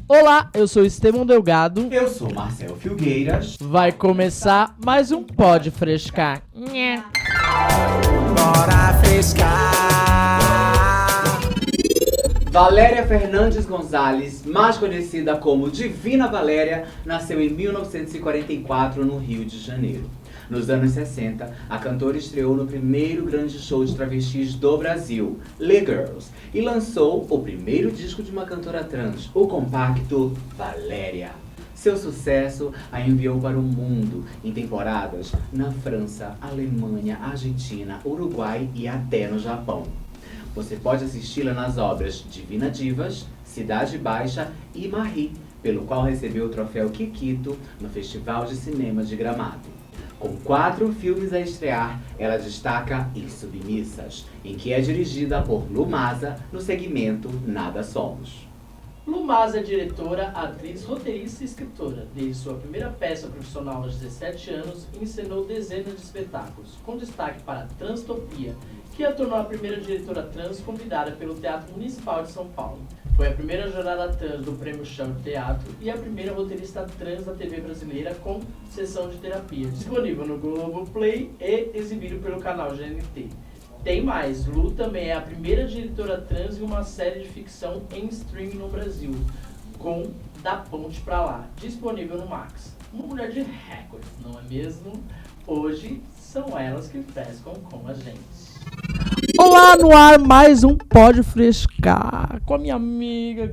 Olá, eu sou Estevão Delgado. Eu sou Marcel Filgueiras. Vai começar mais um Pode Frescar. Bora frescar. Valéria Fernandes Gonzalez, mais conhecida como Divina Valéria, nasceu em 1944 no Rio de Janeiro. Nos anos 60, a cantora estreou no primeiro grande show de travestis do Brasil, Le Girls, e lançou o primeiro disco de uma cantora trans, o compacto Valéria. Seu sucesso a enviou para o mundo em temporadas na França, Alemanha, Argentina, Uruguai e até no Japão. Você pode assisti-la nas obras Divina Divas, Cidade Baixa e Marie, pelo qual recebeu o troféu Kikito no Festival de Cinema de Gramado. Com 4 filmes a estrear, ela destaca Insubmissas, em que é dirigida por Lu Maza no segmento Nada Somos. Lu Maza é diretora, atriz, roteirista e escritora. Desde sua primeira peça profissional aos 17 anos, encenou dezenas de espetáculos, com destaque para Transtopia, que a tornou a primeira diretora trans convidada pelo Teatro Municipal de São Paulo. Foi a primeira jurada trans do Prêmio Chão de Teatro e a primeira roteirista trans da TV brasileira com sessão de terapia, disponível no Globoplay e exibido pelo canal GNT. Tem mais, Lu também é a primeira diretora trans em uma série de ficção em streaming no Brasil, com Da Ponte Pra Lá, disponível no Max. Uma mulher de recordes, não é mesmo? Hoje são elas que frescam com a gente. Olá, no ar, mais um Pode Frescar com a minha amiga.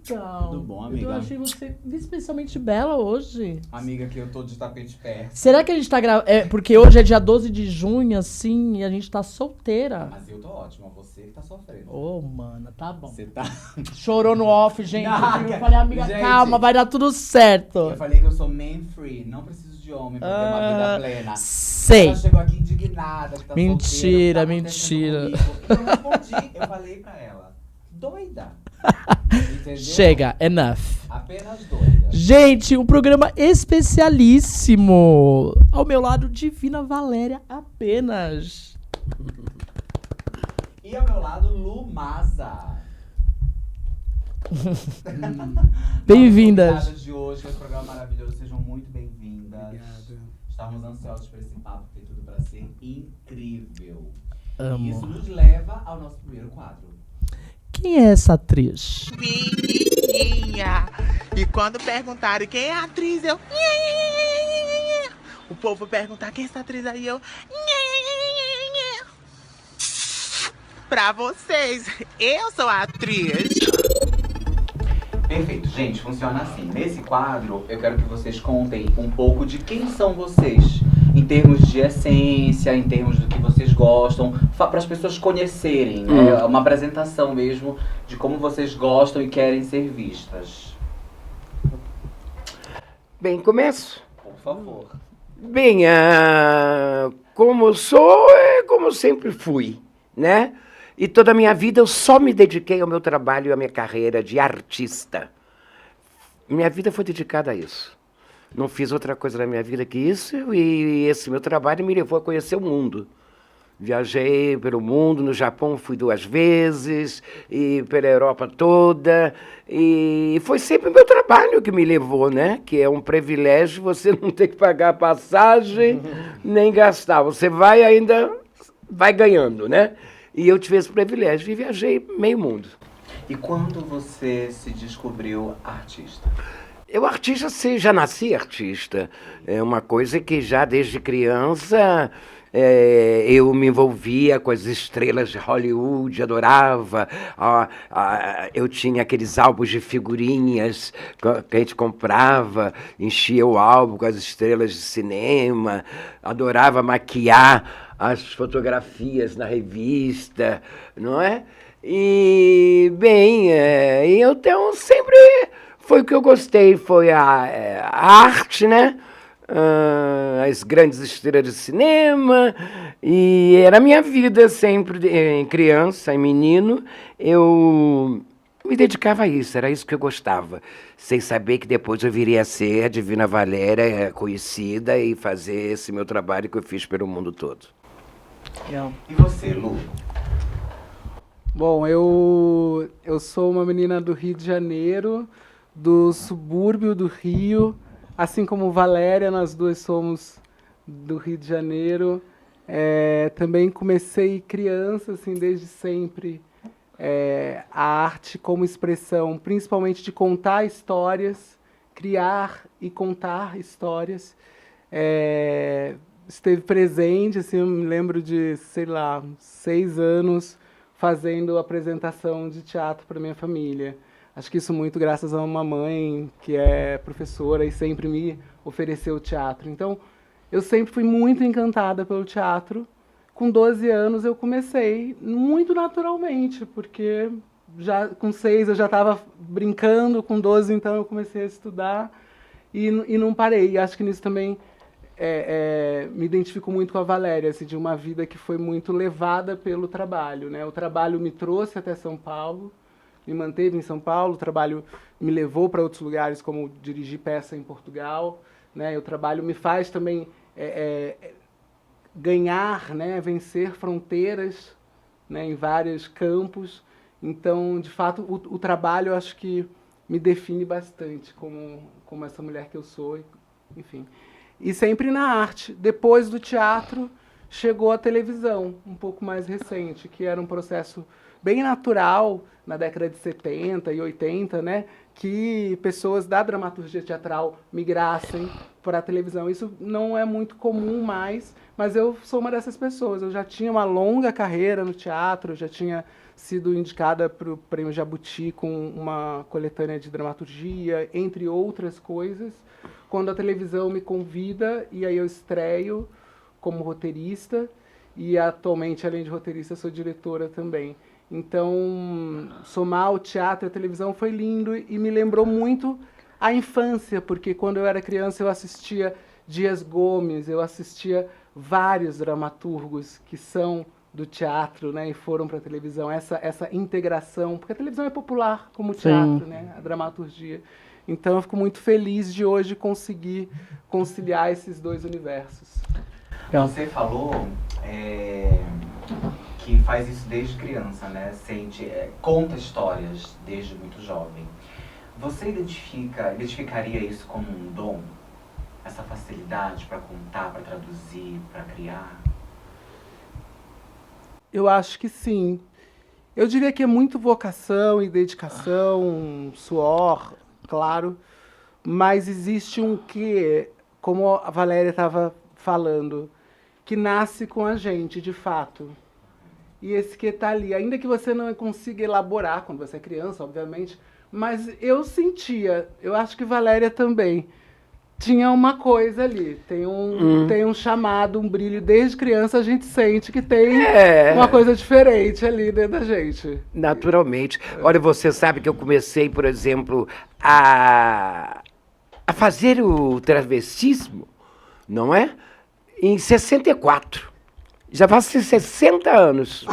Tudo bom, amiga? Eu achei você especialmente bela hoje. Amiga, que eu tô de tapete perto. Será que a gente tá gravando? Porque hoje é dia 12 de junho, assim, e a gente tá solteira. Mas eu tô ótima, você que tá sofrendo. Ô, mana, tá bom. Você tá... Chorou no off, gente. Não, Eu falei, amiga, gente, calma, vai dar tudo certo. Eu falei que eu sou man free, não preciso de homem pra ter uma vida plena. Sei. Ela chegou aqui indignada, que tá Mentira, solteira, mentira. Eu respondi, eu falei pra ela, doida. Entendeu? Chega, enough. Apenas doida. Gente, um programa especialíssimo. Ao meu lado, Divina Valéria apenas. E ao meu lado, Lu Maza. Bem-vindas. Convidadas de hoje, esse programa maravilhoso, sejam muito bem-vindas. Obrigado. Estamos ansiosos por esse papo, tem tudo pra ser incrível. Amo. Isso nos leva ao nosso primeiro quadro. Quem é essa atriz? Menininha. E quando perguntarem quem é a atriz, eu... O povo perguntar quem é essa atriz aí, eu... Pra vocês, eu sou a atriz. Perfeito, gente, funciona assim. Nesse quadro, eu quero que vocês contem um pouco de quem são vocês. Em termos de essência, em termos do que vocês gostam, para as pessoas conhecerem, né? Uma apresentação mesmo de como vocês gostam e querem ser vistas. Bem, começo. Por favor. Bem, como eu sou, é como eu sempre fui, né? E toda a minha vida eu só me dediquei ao meu trabalho e à minha carreira de artista. Minha vida foi dedicada a isso. Não fiz outra coisa na minha vida que isso, e esse meu trabalho me levou a conhecer o mundo. Viajei pelo mundo, no Japão fui 2 vezes, e pela Europa toda, e foi sempre o meu trabalho que me levou, né? Que é um privilégio você não ter que pagar passagem, nem gastar. Você vai ainda, vai ganhando, né? E eu tive esse privilégio e viajei meio mundo. E quando você se descobriu artista? Eu já nasci artista. É uma coisa que já desde criança eu me envolvia com as estrelas de Hollywood, adorava. Eu tinha aqueles álbuns de figurinhas que a gente comprava, enchia o álbum com as estrelas de cinema, adorava maquiar as fotografias na revista, não é? E, bem, então sempre... Foi o que eu gostei, foi a arte, né? As grandes estrelas de cinema, e era a minha vida sempre, em criança, em menino, eu me dedicava a isso, era isso que eu gostava, sem saber que depois eu viria a ser a Divina Valéria, conhecida, e fazer esse meu trabalho que eu fiz pelo mundo todo. E você, Lu? Bom, eu sou uma menina do Rio de Janeiro, do subúrbio do Rio, assim como Valéria, nós duas somos do Rio de Janeiro. Também comecei criança, assim, desde sempre, a arte como expressão, principalmente de contar histórias, criar e contar histórias. Esteve presente, assim, eu me lembro de, sei lá, 6 anos, fazendo apresentação de teatro para minha família. Acho que isso muito graças a uma mãe que é professora e sempre me ofereceu teatro. Então, eu sempre fui muito encantada pelo teatro. Com 12 anos eu comecei muito naturalmente, porque já com 6 eu já estava brincando, com 12 então eu comecei a estudar e não parei. E acho que nisso também me identifico muito com a Valéria, assim, de uma vida que foi muito levada pelo trabalho, né? O trabalho me trouxe até São Paulo, me manteve em São Paulo, o trabalho me levou para outros lugares, como dirigir peça em Portugal, né? O trabalho me faz também ganhar, né? Vencer fronteiras, né? Em vários campos. Então, de fato, o trabalho eu acho que me define bastante como essa mulher que eu sou, enfim. E sempre na arte. Depois do teatro, chegou a televisão, um pouco mais recente, que era um processo bem natural, na década de 70 e 80, né, que pessoas da dramaturgia teatral migrassem para a televisão. Isso não é muito comum mais, mas eu sou uma dessas pessoas. Eu já tinha uma longa carreira no teatro, já tinha sido indicada para o Prêmio Jabuti com uma coletânea de dramaturgia, entre outras coisas. Quando a televisão me convida, e aí eu estreio como roteirista, e atualmente, além de roteirista, sou diretora também. Então, somar o teatro e a televisão foi lindo e me lembrou muito a infância, porque quando eu era criança eu assistia Dias Gomes, eu assistia vários dramaturgos que são do teatro, né, e foram para a televisão, essa integração, porque a televisão é popular como o teatro, né, a dramaturgia. Então eu fico muito feliz de hoje conseguir conciliar esses dois universos. Você falou que faz isso desde criança, né? Conta histórias desde muito jovem. Você identificaria isso como um dom? Essa facilidade para contar, para traduzir, para criar? Eu acho que sim. Eu diria que é muito vocação e dedicação, suor, claro, mas existe um quê, como a Valéria estava falando, que nasce com a gente, de fato. E esse quê está ali, ainda que você não consiga elaborar quando você é criança, obviamente, mas eu sentia, eu acho que Valéria também, tinha uma coisa ali, tem um chamado, um brilho. Desde criança a gente sente que tem uma coisa diferente ali dentro da gente. Naturalmente. Olha, você sabe que eu comecei, por exemplo, a fazer o travestismo, não é? Em 64. Já faz 60 anos.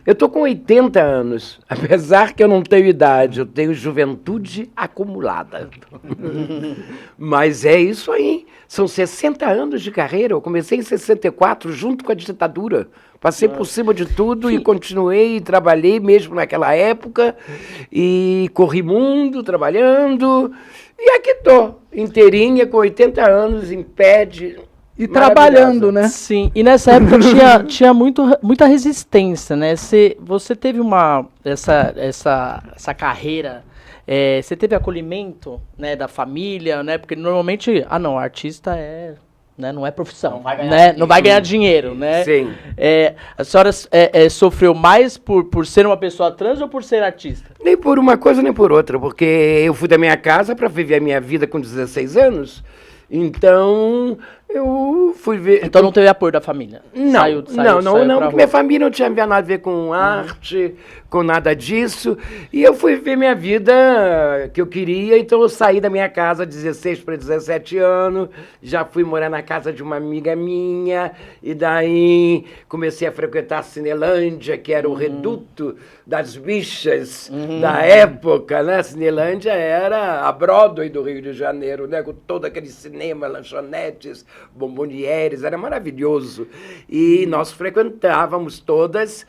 Eu estou com 80 anos, apesar que eu não tenho idade, eu tenho juventude acumulada. Mas é isso aí, são 60 anos de carreira, eu comecei em 64, junto com a ditadura. Passei por cima de tudo e continuei, e trabalhei mesmo naquela época, e corri mundo trabalhando, e aqui estou, inteirinha, com 80 anos, em pé de... E trabalhando, né? Sim, e nessa época tinha muita resistência, né? Você teve essa carreira, você teve acolhimento, né, da família, né? Porque normalmente, artista não é profissão, não vai ganhar dinheiro, né? Sim. A senhora sofreu mais por ser uma pessoa trans ou por ser artista? Nem por uma coisa nem por outra, porque eu fui da minha casa para viver a minha vida com 16 anos, então eu fui ver... Então não teve apoio da família? Não, porque minha família não tinha nada a ver com arte, com nada disso, e eu fui ver minha vida que eu queria, então eu saí da minha casa 16 para 17 anos, já fui morar na casa de uma amiga minha, e daí comecei a frequentar a Cinelândia, que era o reduto das bichas da época, né? A Cinelândia era a Broadway do Rio de Janeiro, né? Com todo aquele cinema, lanchonetes, bombonieres, era maravilhoso. E nós frequentávamos todas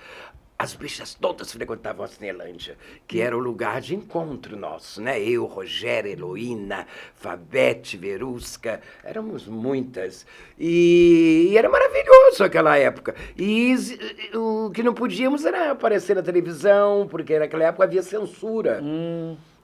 as bichas todas frequentavam a Cinelândia, que era o lugar de encontro nosso, né? Eu, Rogério, Heloína, Fabete, Verusca, éramos muitas. E era maravilhoso aquela época. E o que não podíamos era aparecer na televisão, porque naquela época havia censura.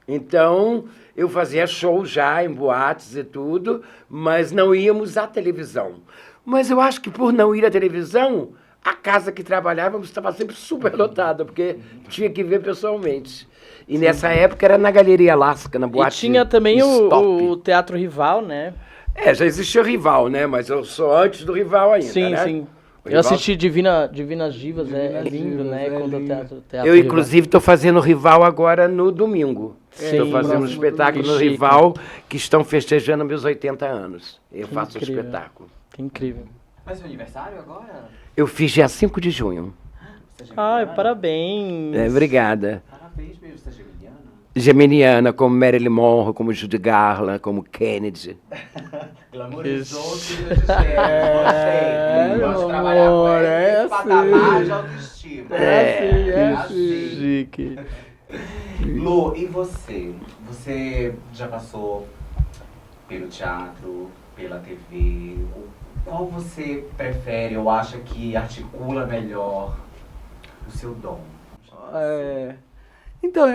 Então, eu fazia show já em boates e tudo, mas não íamos à televisão. Mas eu acho que por não ir à televisão, a casa que trabalhávamos estava sempre super lotada, porque tinha que ver pessoalmente. E nessa época era na Galeria Alaska, na boate. E tinha também Stop. o Teatro Rival, né? Já existia Rival, né? Mas eu sou antes do Rival ainda, Sim, né? sim. O Eu Rival- assisti Divinas Divas, é Divinas lindo, Divas, né? é Quando o lindo. teatro Eu, Rival. inclusive, estou fazendo Rival agora no domingo. Estou Sim, fazendo um próximo espetáculo domingo. no Que Rival, que estão festejando meus 80 anos. Eu faço o incrível. espetáculo. Que incrível. Mas seu aniversário agora? Eu fiz dia 5 de junho. Você é Ai, geminiana? parabéns. Obrigada. Parabéns mesmo, você é geminiana? Geminiana, como Marilyn Monroe, como Judy Garland, como Kennedy. Glamorizou o Isso. signo de Gêmeos. Gostei. meu Gosto de trabalhar com amor, ele é nesse patamar assim. de autoestima. É assim. Assim. Chique. Lu, e você? Você já passou pelo teatro, pela TV? Qual você prefere ou acha que articula melhor o seu dom? Então,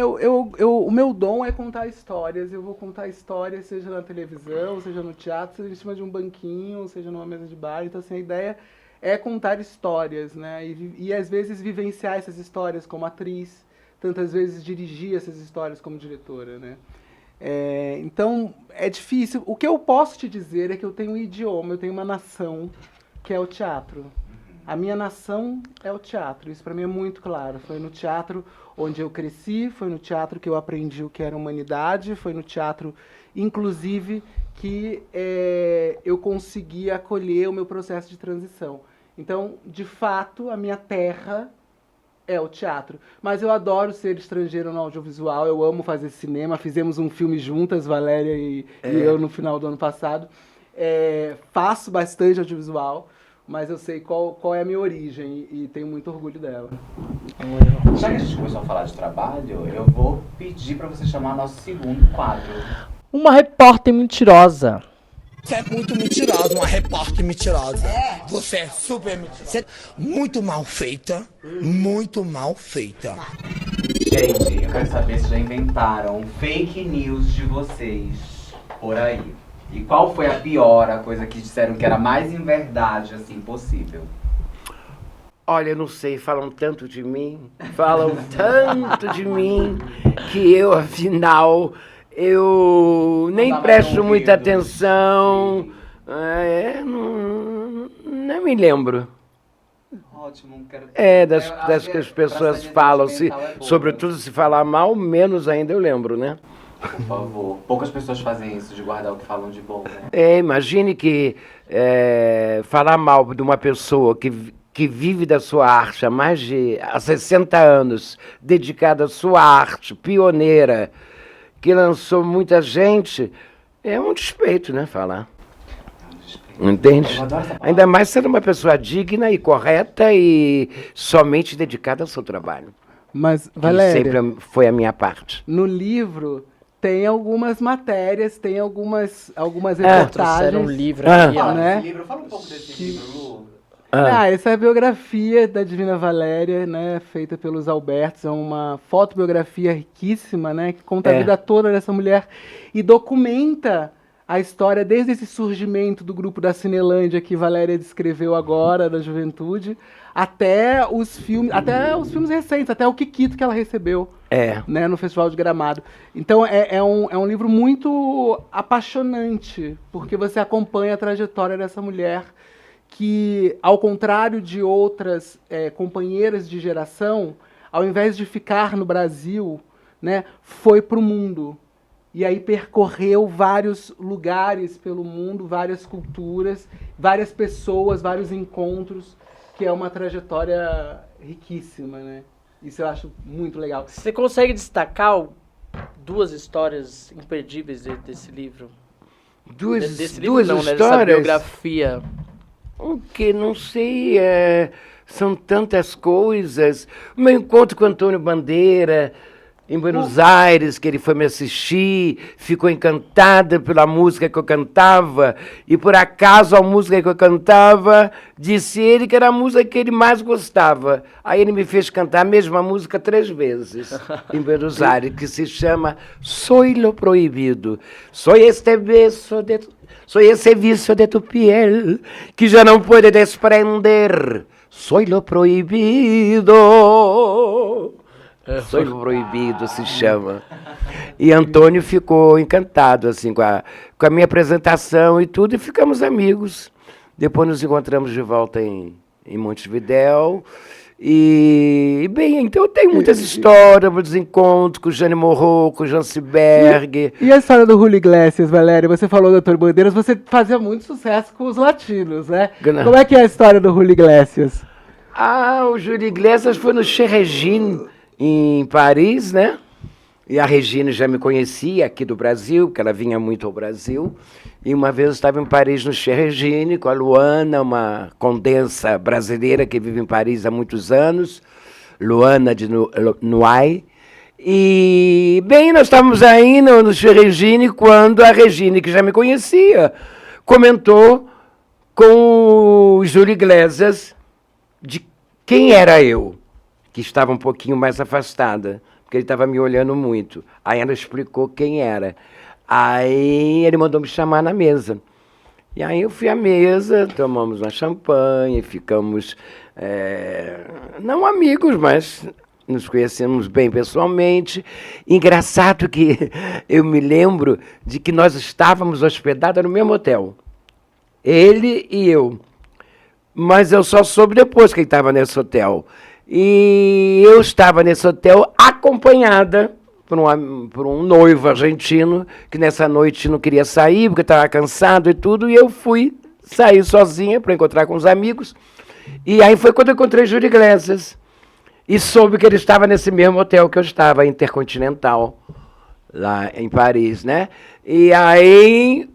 o meu dom é contar histórias. Eu vou contar histórias, seja na televisão, seja no teatro, seja em cima de um banquinho, seja numa mesa de bar. Então, assim, a ideia é contar histórias, né? E às vezes vivenciar essas histórias como atriz, tantas vezes dirigir essas histórias como diretora, né? Então, é difícil. O que eu posso te dizer é que eu tenho um idioma, eu tenho uma nação, que é o teatro. A minha nação é o teatro, isso para mim é muito claro. Foi no teatro onde eu cresci, foi no teatro que eu aprendi o que era humanidade, foi no teatro, inclusive, que eu consegui acolher o meu processo de transição. Então, de fato, a minha terra é o teatro. Mas eu adoro ser estrangeiro no audiovisual, eu amo fazer cinema. Fizemos um filme juntas, Valéria e eu, no final do ano passado. Faço bastante audiovisual, mas eu sei qual é a minha origem e tenho muito orgulho dela. Já que a gente começou a falar de trabalho, eu vou pedir pra você chamar nosso segundo quadro. Uma repórter mentirosa. Você é muito mentirosa, uma repórter mentirosa. Você é super mentirosa. Você é muito mal feita, muito mal feita. Gente, eu quero saber se já inventaram fake news de vocês por aí. E qual foi a pior, a coisa que disseram que era mais em verdade, assim, possível? Olha, eu não sei, falam tanto de mim, que eu, afinal, eu nem Não tava presto tão muita ouvindo. atenção. Sim. Não me lembro. Ótimo, quero... Das Eu acho que as pra pessoas saúde falam, mental é boa. sobretudo se falar mal, menos ainda eu lembro, né? Por favor. Poucas pessoas fazem isso, de guardar o que falam de bom, né? Imagine que falar mal de uma pessoa que vive da sua arte há 60 anos, dedicada à sua arte, pioneira, que lançou muita gente, é um despeito, né, falar. Entende? Eu adoro essa palavra. Ainda mais sendo uma pessoa digna e correta e somente dedicada ao seu trabalho. Mas, Que Valéria, sempre foi a minha parte. no livro tem algumas matérias, tem algumas Trouxeram um reportagens. livro Ah. aqui, ó. Fala né? desse livro, fala um pouco desse livro, Lu. Essa é a biografia da Divina Valéria, né, feita pelos Albertos. É uma fotobiografia riquíssima, né, que conta a vida toda dessa mulher e documenta a história desde esse surgimento do grupo da Cinelândia que Valéria descreveu agora, da juventude, até os filmes recentes, até o Kikito que ela recebeu, né, no Festival de Gramado. Então é um livro muito apaixonante, porque você acompanha a trajetória dessa mulher que, ao contrário de outras companheiras de geração, ao invés de ficar no Brasil, né, foi para o mundo. E aí percorreu vários lugares pelo mundo, várias culturas, várias pessoas, vários encontros, que é uma trajetória riquíssima, né? Isso eu acho muito legal. Você consegue destacar duas histórias imperdíveis desse livro? Duas Desse livro não, né? Dessa histórias. biografia. O que? Não sei. São tantas coisas. O meu encontro com Antônio Bandeira, em Buenos Aires, que ele foi me assistir, ficou encantada pela música que eu cantava, e por acaso a música que eu cantava, disse ele que era a música que ele mais gostava. Aí ele me fez cantar a mesma música 3 vezes, em Buenos Aires, que se chama Soy lo Proibido. Soy este beso de... Soy ese vicio de tu piel, que já não pode desprender. Soy lo proibido. Soy lo proibido, se chama. E Antônio ficou encantado assim, com a minha apresentação e tudo, e ficamos amigos. Depois nos encontramos de volta em Montevidéu. E, bem, então eu tenho muitas histórias, muitos encontros com o Jane Morro, com o Janseberg. E a história do Julio Iglesias, Valéria? Você falou do Antônio Bandeiras, você fazia muito sucesso com os latinos, né? Como é que é a história do Julio Iglesias? O Júlio Iglesias foi no Chez Regine, em Paris, né? E a Regine já me conhecia aqui do Brasil, porque ela vinha muito ao Brasil. E uma vez eu estava em Paris no Chez Regine com a Luana, uma condensa brasileira que vive em Paris há muitos anos, Luana de Noailles. E, bem, nós estávamos aí no Chez Regine quando a Regine, que já me conhecia, comentou com o Júlio Iglesias de quem era eu, que estava um pouquinho mais afastada, porque ele estava me olhando muito. Aí ela explicou quem era. Aí ele mandou me chamar na mesa. E aí eu fui à mesa, tomamos uma champanhe, ficamos, não amigos, mas nos conhecemos bem pessoalmente. Engraçado que eu me lembro de que nós estávamos hospedados no mesmo hotel. Ele e eu. Mas eu só soube depois que ele estava nesse hotel. E eu estava nesse hotel acompanhada por um noivo argentino, que nessa noite não queria sair, porque estava cansado e tudo, e eu fui sair sozinha para encontrar com os amigos. E aí foi quando eu encontrei Júlio Iglesias. E soube que ele estava nesse mesmo hotel que eu estava, Intercontinental, lá em Paris, né? E aí,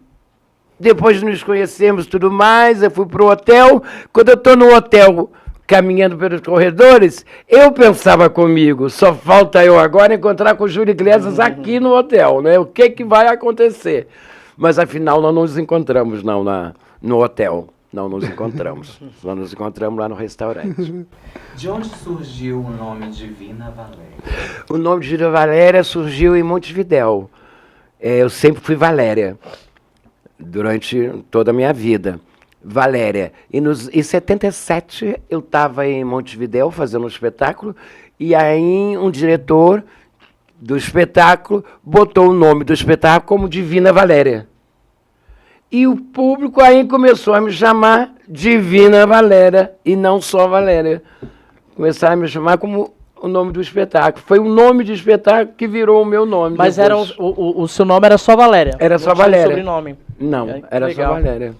depois de nos conhecermos e tudo mais, eu fui para o hotel. Quando eu estou no hotel, caminhando pelos corredores, eu pensava comigo, só falta eu agora encontrar com o Júlio Iglesias aqui no hotel, né? O que vai acontecer? Mas, afinal, não nos encontramos, não, no hotel. Não nos encontramos. Só nos encontramos lá no restaurante. De onde surgiu o nome Divina Valéria? O nome de Divina Valéria surgiu em Montevidéu. Eu sempre fui Valéria, durante toda a minha vida. Valéria. E em 77 eu estava em Montevidéu fazendo um espetáculo, e aí um diretor do espetáculo botou o nome do espetáculo como Divina Valéria. E o público aí começou a me chamar Divina Valéria, e não só Valéria. Começaram a me chamar como o nome do espetáculo. Foi o nome de espetáculo que virou o meu nome. Mas depois. o seu nome era só Valéria? Era só não tinha Valéria. Sobrenome. Não, era legal. só Valéria.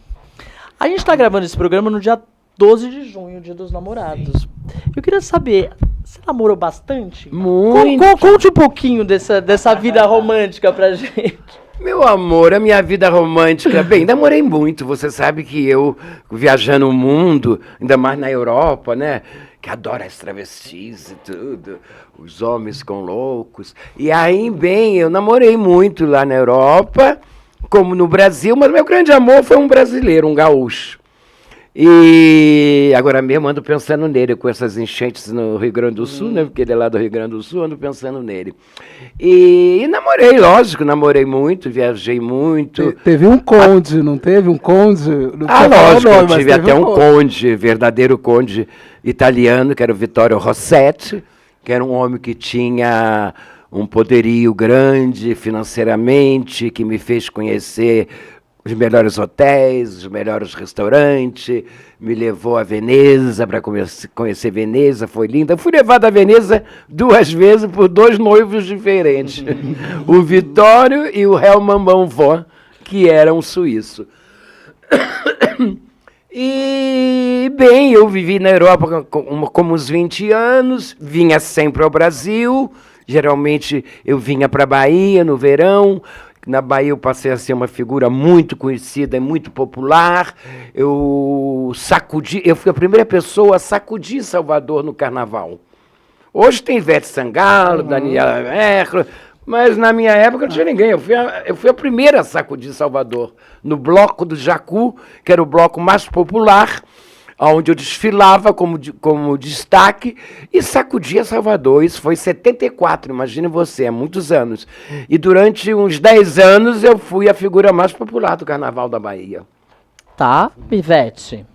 A gente tá gravando esse programa no dia 12 de junho, dia dos namorados. Eu queria saber, você namorou bastante? Muito. Conte um pouquinho dessa vida romântica pra gente. Meu amor, a minha vida romântica, bem, namorei muito. Você sabe que eu, viajando o mundo, ainda mais na Europa, né? Que adoro as travestis e tudo, os homens com loucos. E aí, bem, eu namorei muito lá na Europa, como no Brasil, mas meu grande amor foi um brasileiro, um gaúcho. E agora mesmo ando pensando nele, com essas enchentes no Rio Grande do Sul, né? Porque ele é lá do Rio Grande do Sul, ando pensando nele. E namorei, lógico, namorei muito, viajei muito. Teve um conde, não teve? Um conde? Lógico, eu tive até um conde, verdadeiro conde italiano, que era o Vittorio Rossetti, que era um homem que tinha um poderio grande financeiramente, que me fez conhecer os melhores hotéis, os melhores restaurantes, me levou a Veneza para conhecer Veneza, foi linda. Eu fui levado a Veneza 2 vezes por 2 noivos diferentes, o Vittorio e o Hermann Bonvin, que era um suíço. E, bem, eu vivi na Europa como uns 20 anos, vinha sempre ao Brasil, geralmente eu vinha para a Bahia no verão, Na Bahia eu passei a ser uma figura muito conhecida e muito popular. Eu fui a primeira pessoa a sacudir Salvador no carnaval. Hoje tem Ivete Sangalo, Daniela Mercury, mas na minha época não tinha ninguém. Eu fui a primeira a sacudir Salvador, no Bloco do Jacu, que era o bloco mais popular, onde eu desfilava como destaque e sacudia Salvador. Isso foi em 74, imagine você, há muitos anos. E durante uns 10 anos eu fui a figura mais popular do Carnaval da Bahia. Tá, Ivete.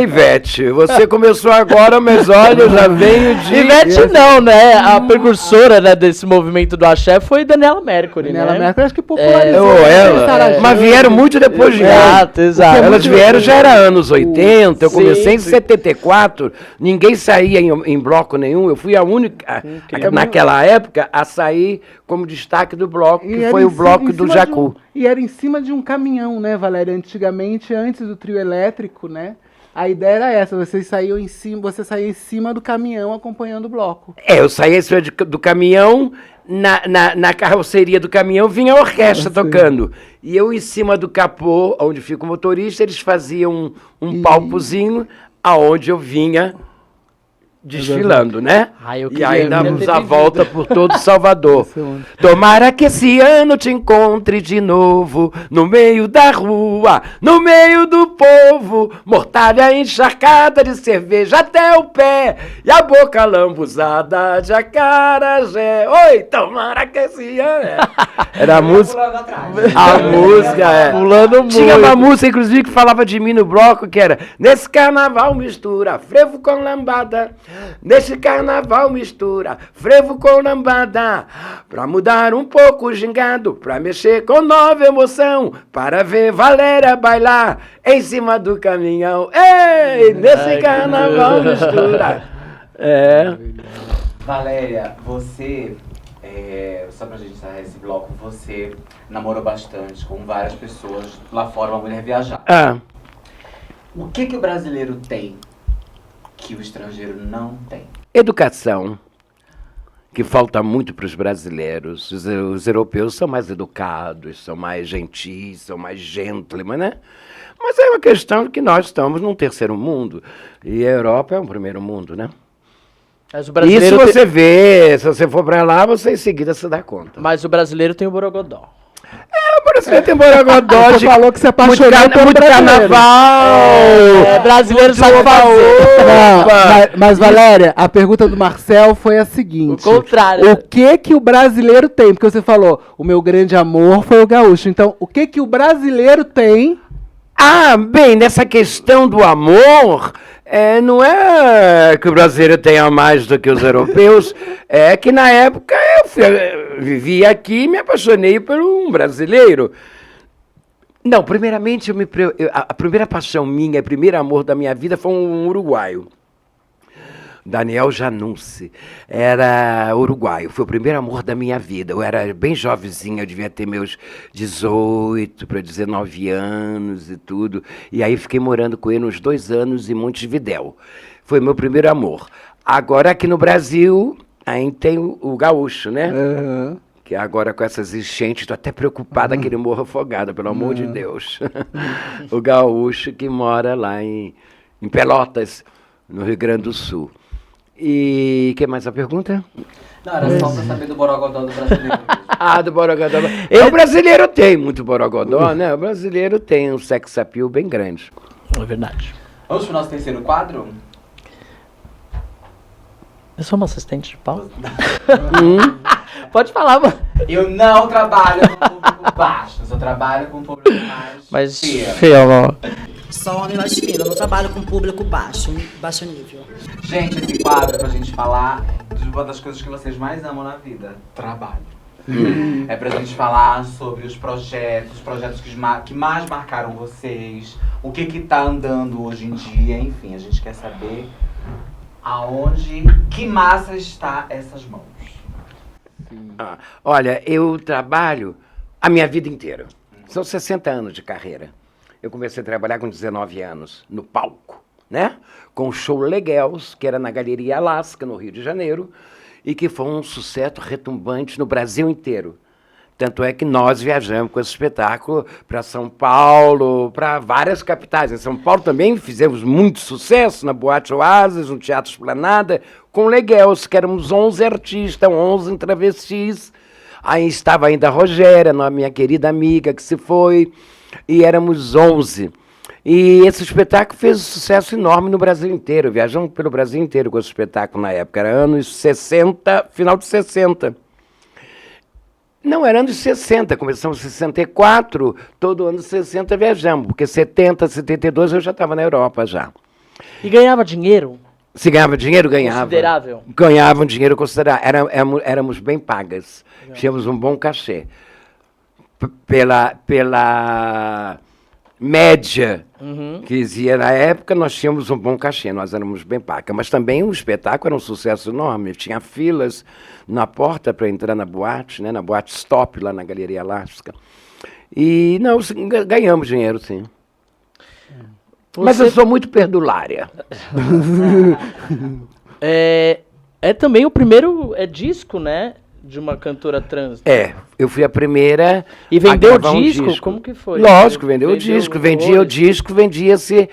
Ivete, você começou agora, mas olha, eu já venho de... Ivete não, né? A precursora, né, desse movimento do axé foi Daniela Mercury, Daniela né? Mercury acho que popularizou. Mas vieram muito depois de mim. Exato. Elas vieram, já era anos 80, eu comecei em Sim. 74, ninguém saía em bloco nenhum, eu fui a única, naquela época, a sair como destaque do bloco, que foi o bloco do Jacu. E era em cima de um caminhão, né, Valéria? Antigamente, antes do trio elétrico, né? A ideia era essa, você saía em cima do caminhão acompanhando o bloco. Eu saía em cima do caminhão, na carroceria do caminhão vinha a orquestra tocando. E eu em cima do capô, onde fica o motorista, eles faziam um palcozinho aonde eu vinha desfilando, né? E aí dávamos a volta por todo Salvador. Tomara que esse ano te encontre de novo, no meio da rua, no meio do povo, mortalha encharcada de cerveja até o pé, e a boca lambuzada de acarajé. Oi, tomara que esse ano... Era a música... A música, Pulando muito. Tinha uma música, inclusive, que falava de mim no bloco, que era: nesse carnaval mistura frevo com lambada. Nesse carnaval mistura frevo com lambada, pra mudar um pouco o gingado, pra mexer com nova emoção, para ver Valéria bailar em cima do caminhão. Ei, nesse carnaval mistura. Valéria, você, só pra gente encerrar esse bloco, você namorou bastante com várias pessoas lá fora, uma mulher viajada. O que o brasileiro tem que o estrangeiro não tem? Educação, que falta muito para os brasileiros. Os europeus são mais educados, são mais gentis, são mais gentlemen, né? Mas é uma questão de que nós estamos num terceiro mundo, e a Europa é um primeiro mundo, né? Mas o brasileiro Isso você vê, se você for para lá, você em seguida se dá conta. Mas o brasileiro tem o borogodó. O brasileiro tem borogodó, Você falou que se apaixonou pelo muito brasileiro. carnaval. Brasileiro sabe fazer. Não, mas Valéria, a pergunta do Marcel foi a seguinte: O contrário. o que o brasileiro tem? Porque você falou, o meu grande amor foi o gaúcho. Então, o que o brasileiro tem? Bem, nessa questão do amor, não é que o brasileiro tenha mais do que os europeus, é que na época eu vivi aqui e me apaixonei por um brasileiro. Não, primeiramente, a primeira paixão minha, o primeiro amor da minha vida foi um uruguaio. Daniel Janussi, era uruguaio, foi o primeiro amor da minha vida. Eu era bem jovenzinha, eu devia ter meus 18 para 19 anos e tudo. E aí fiquei morando com ele uns 2 anos em Montevidéu. Foi meu primeiro amor. Agora aqui no Brasil, ainda tem o gaúcho, né? Que agora com essas enchentes, estou até preocupada que ele morra afogado, pelo amor de Deus. O gaúcho que mora lá em Pelotas, no Rio Grande do Sul. E que mais a pergunta? Não, era só pra saber do borogodó do brasileiro. Do borogodó. O brasileiro tem muito borogodó, né? O brasileiro tem um sex appeal bem grande. É verdade. Vamos pro nosso terceiro quadro? Eu sou uma assistente de palco. Pode falar, mano. Eu não trabalho com público baixo, eu só trabalho com público mais fino. Fio, Só homem mais fino, eu não trabalho com público baixo nível. Gente, esse quadro é pra gente falar de uma das coisas que vocês mais amam na vida: trabalho. É pra gente falar sobre os projetos que mais marcaram vocês, o que tá andando hoje em dia, enfim, a gente quer saber que massa está essas mãos. Olha, eu trabalho a minha vida inteira. São 60 anos de carreira. Eu comecei a trabalhar com 19 anos, no palco, né? Com o show Legels, que era na Galeria Alaska, no Rio de Janeiro, e que foi um sucesso retumbante no Brasil inteiro. Tanto é que nós viajamos com esse espetáculo para São Paulo, para várias capitais. Em São Paulo também fizemos muito sucesso, na Boate Oasis, no Teatro Esplanada, com Leguels, que éramos 11 artistas, 11 travestis. Aí estava ainda a Rogéria, minha querida amiga, que se foi, e éramos 11. E esse espetáculo fez um sucesso enorme no Brasil inteiro. Viajamos pelo Brasil inteiro com esse espetáculo na época. Era anos 60, final de 60. Não, era anos 60, começamos em 64, todo ano 60 viajamos, porque 70, 72 eu já estava na Europa já. E ganhava dinheiro? Se ganhava dinheiro, ganhava. Considerável? Ganhava um dinheiro considerável. Éramos bem pagas. Legal. Tínhamos um bom cachê. Pela média que existia na época, nós tínhamos um bom cachê, nós éramos bem pagas. Mas também o espetáculo era um sucesso enorme. Tinha filas na porta para entrar na boate, né, na boate Stop, lá na Galeria Elástica. E, não, ganhamos dinheiro, sim. Mas eu sou muito perdulária. É também o primeiro disco, né? De uma cantora trans. Eu fui a primeira. E vendeu o disco? Como que foi? Lógico, vendeu o disco. Vendia o disco, vendia-se,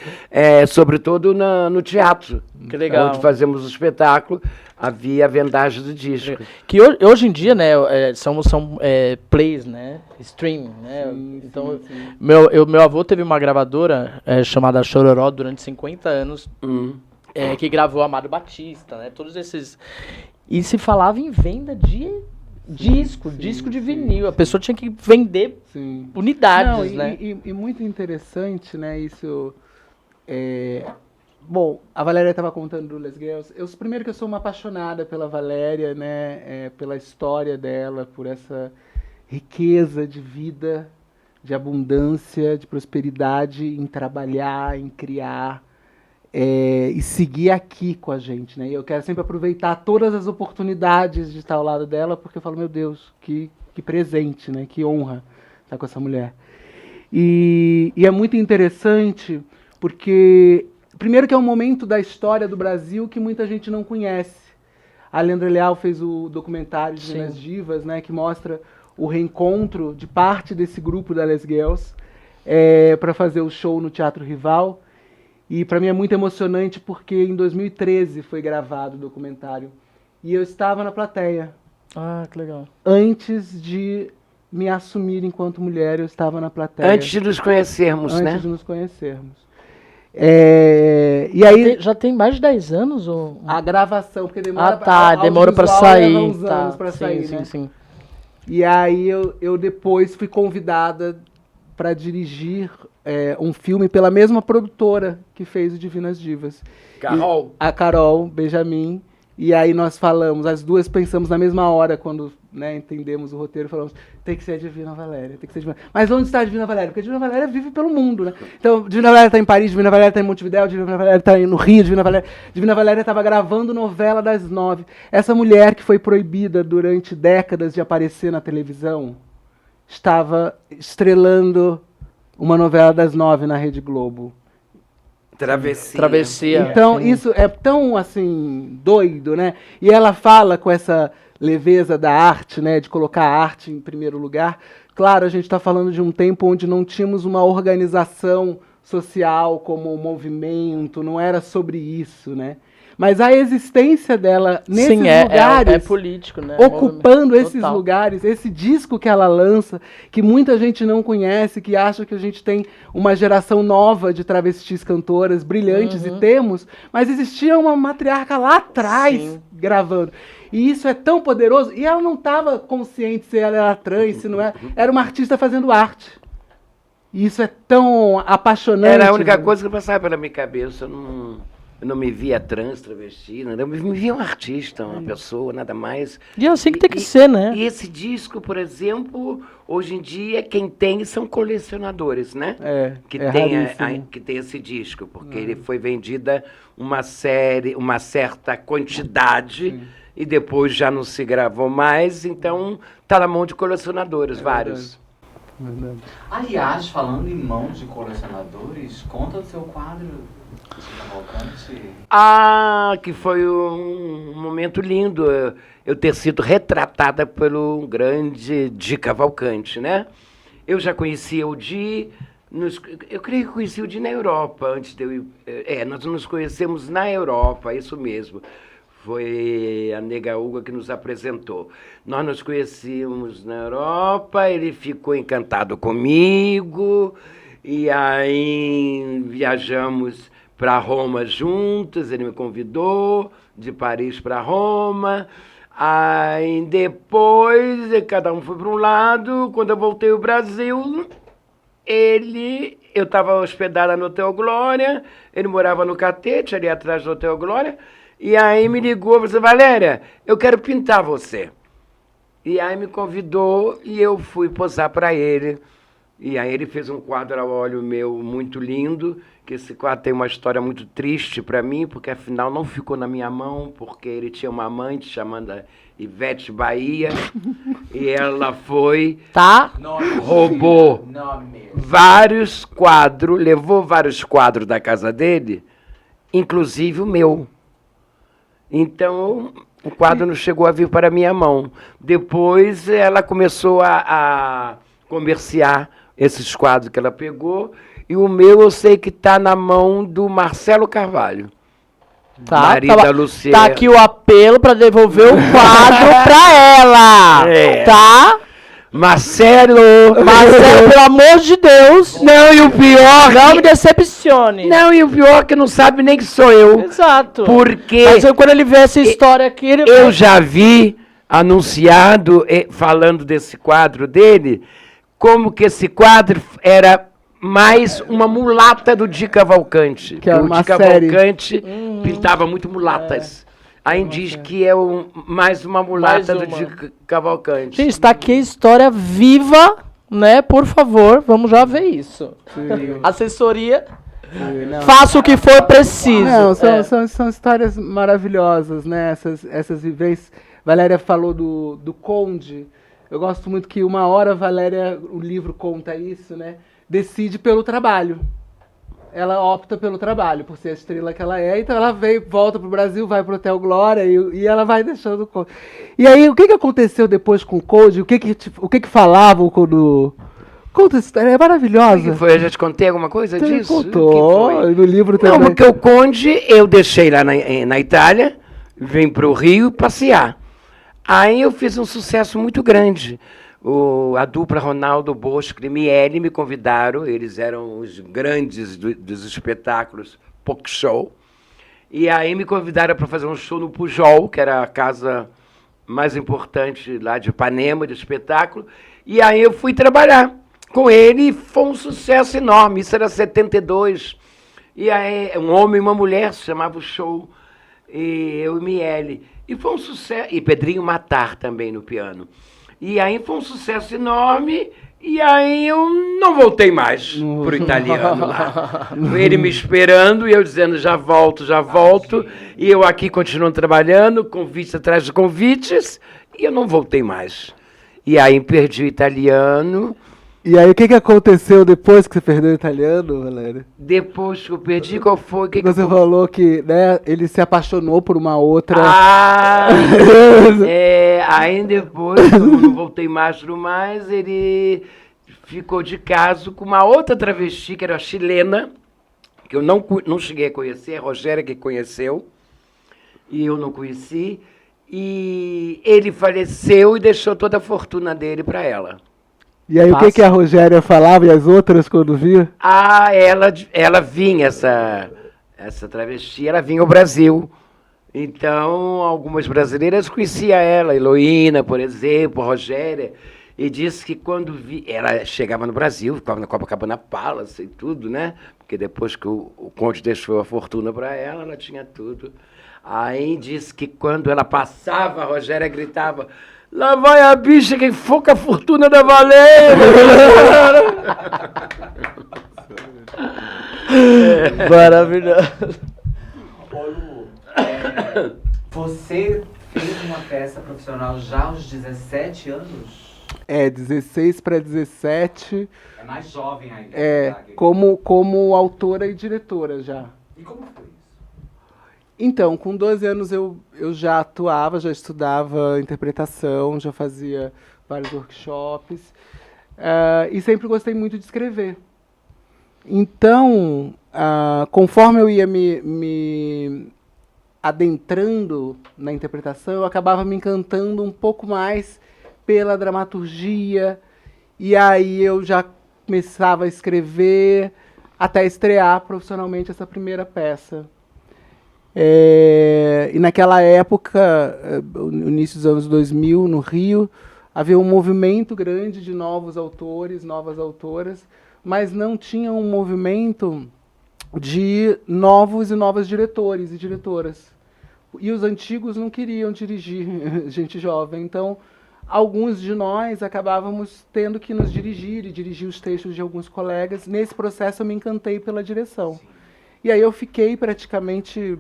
sobretudo, no teatro. Que legal. Onde fazemos o espetáculo, havia a vendagem do disco. Que hoje em dia, né, são plays, né? Streaming, né? Sim, então, sim. Meu avô teve uma gravadora chamada Chororó durante 50 anos, que gravou Amado Batista, né? Todos esses... E se falava em venda de disco de vinil. A pessoa tinha que vender unidades, né? E muito interessante, né, isso... Bom, a Valéria estava contando do Les Girls. Primeiro que eu sou uma apaixonada pela Valéria, né, pela história dela, por essa riqueza de vida, de abundância, de prosperidade em trabalhar, em criar, e seguir aqui com a gente, né? E eu quero sempre aproveitar todas as oportunidades de estar ao lado dela, porque eu falo, meu Deus, que presente, né? Que honra estar com essa mulher. E é muito interessante, porque, primeiro que é um momento da história do Brasil que muita gente não conhece. A Leandra Leal fez o documentário de Minas Divas, né? Que mostra o reencontro de parte desse grupo da Les Girls para fazer o show no Teatro Rival. E para mim é muito emocionante porque em 2013 foi gravado o documentário. E eu estava na plateia. Ah, que legal. Antes de me assumir enquanto mulher, eu estava na plateia. Antes de nos conhecermos, né? Antes de nos conhecermos. E aí... Já tem mais de 10 anos? Ou... A gravação, porque demora... demora para sair. Uns anos para sair, né? Sim. E aí eu depois fui convidada para dirigir um filme pela mesma produtora que fez o Divinas Divas. Carol. A Carol Benjamin. E aí nós falamos, as duas pensamos na mesma hora, quando, né, entendemos o roteiro, falamos, tem que ser a Divina Valéria, tem que ser a Divina... Mas onde está a Divina Valéria? Porque a Divina Valéria vive pelo mundo, né? Então, Divina Valéria está em Paris, Divina Valéria está em Montevidéu, Divina Valéria está no Rio, Divina Valéria estava gravando novela das 9. Essa mulher que foi proibida durante décadas de aparecer na televisão, estava estrelando uma novela das 9 na Rede Globo. Travessia. Então, isso é tão, assim, doido, né? E ela fala com essa leveza da arte, né? De colocar a arte em primeiro lugar. Claro, a gente está falando de um tempo onde não tínhamos uma organização social como um movimento, não era sobre isso, né? Mas a existência dela nesses lugares, é político, né? ocupando esses lugares, esse disco que ela lança, que muita gente não conhece, que acha que a gente tem uma geração nova de travestis cantoras brilhantes, e temos, mas existia uma matriarca lá atrás gravando. E isso é tão poderoso, e ela não estava consciente se ela era trans, se não era uma artista fazendo arte. E isso é tão apaixonante. Era a única coisa que passava pela minha cabeça, eu não me via trans, travesti, eu me via um artista, uma pessoa, nada mais. E é assim que tem que ser, né? E esse disco, por exemplo, hoje em dia, quem tem são colecionadores, né? Que tem esse disco, porque ele foi vendida uma certa quantidade, e depois já não se gravou mais, então está na mão de colecionadores, vários. Aliás, falando em mãos de colecionadores, conta do seu quadro de Cavalcante. Que foi um momento lindo eu ter sido retratada pelo grande Di Cavalcante, né? Eu já conhecia o Di, eu creio que conheci o Di na Europa, antes de eu ir. Nós nos conhecemos na Europa, isso mesmo. Foi a Nega Uga que nos apresentou. Nós nos conhecíamos na Europa, ele ficou encantado comigo, e aí viajamos para Roma juntos, ele me convidou, de Paris para Roma. Aí depois, cada um foi para um lado. Quando eu voltei ao Brasil, eu estava hospedada no Hotel Glória, ele morava no Catete, ali atrás do Hotel Glória, e aí me ligou e falou assim: Valéria, eu quero pintar você. E aí me convidou e eu fui posar para ele. E aí ele fez um quadro a óleo meu muito lindo, que esse quadro tem uma história muito triste para mim, porque afinal não ficou na minha mão, porque ele tinha uma amante chamada Ivete Bahia, e ela foi, roubou vários quadros, levou vários quadros da casa dele, inclusive o meu. Então, o quadro não chegou a vir para a minha mão. Depois ela começou a comerciar esses quadros que ela pegou, e o meu eu sei que está na mão do Marcelo Carvalho. Marido da Luciana. Tá aqui o apelo para devolver o quadro para ela. Tá? Marcelo, pelo amor de Deus. Não, e o pior... Não me decepcione. Não, e o pior que não sabe nem que sou eu. Exato. Porque... Mas quando ele vê essa história aqui... Eu já vi anunciado, falando desse quadro dele, como que esse quadro era mais uma mulata do Di Cavalcante. Que é uma o Di Cavalcante pintava muito mulatas. Aí diz que é mais uma mulata do Di Cavalcante. Gente, está aqui a história viva, né? Por favor, vamos já ver isso. Assessoria, faça o que for preciso. Não, são histórias maravilhosas, né? Essas vivências. Valéria falou do Conde. Eu gosto muito que uma hora Valéria, o livro conta isso, né? Decide pelo trabalho. Ela opta pelo trabalho, por ser a estrela que ela é. Então ela volta pro Brasil, vai pro Hotel Glória e ela vai deixando o Conde. E aí, o que aconteceu depois com o Conde? O que falavam quando... Conta essa história, é maravilhosa. O que foi? Eu já te contei alguma coisa Você disso? Contou, no livro também. Não, porque o Conde eu deixei lá na Itália, vim pro Rio passear. Aí eu fiz um sucesso muito grande. A dupla Ronaldo Bosco e Miele me convidaram, eles eram os grandes dos espetáculos Poc Show, e aí me convidaram para fazer um show no Pujol, que era a casa mais importante lá de Ipanema, de espetáculo, e aí eu fui trabalhar com ele e foi um sucesso enorme, isso era 72, e aí um homem e uma mulher se chamava o show, e eu e Miele, e foi um sucesso, e Pedrinho Matar também no piano. E aí foi um sucesso enorme, e aí eu não voltei mais pro italiano lá. Ele me esperando, e eu dizendo, já volto, e eu aqui continuando trabalhando, convites atrás de convites, e eu não voltei mais. E aí perdi o italiano. E aí, o que aconteceu depois que você perdeu o italiano, Valéria? Depois que eu perdi, qual foi? Você falou que, né, ele se apaixonou por uma outra... Aí depois, eu não voltei mais, ele ficou de caso com uma outra travesti, que era chilena, que eu não cheguei a conhecer, a Rogéria que conheceu, e eu não conheci, e ele faleceu e deixou toda a fortuna dele para ela. E aí, o que a Rogéria falava e as outras quando via? Ela vinha, essa travesti, ela vinha ao Brasil. Então, algumas brasileiras conheciam ela, Heloína, por exemplo, Rogéria, e disse que quando ela chegava no Brasil, ficava na Copacabana Palace e tudo, né? Porque depois que o Conde deixou a fortuna para ela, ela tinha tudo. Aí disse que quando ela passava, a Rogéria gritava: lá vai a bicha que foca a fortuna da Valéria! Maravilhoso. Você fez uma peça profissional já aos 17 anos? 16 para 17. É mais jovem ainda. Como autora e diretora já. E como foi isso? Então, com 12 anos eu já atuava, já estudava interpretação, já fazia vários workshops. E sempre gostei muito de escrever. Então, conforme eu ia me adentrando na interpretação, eu acabava me encantando um pouco mais pela dramaturgia, e aí eu já começava a escrever até estrear profissionalmente essa primeira peça. E naquela época, no início dos anos 2000, no Rio, havia um movimento grande de novos autores, novas autoras, mas não tinha um movimento de novos e novas diretores e diretoras. E os antigos não queriam dirigir gente jovem. Então, alguns de nós acabávamos tendo que nos dirigir e dirigir os textos de alguns colegas. Nesse processo, eu me encantei pela direção. E aí eu fiquei praticamente,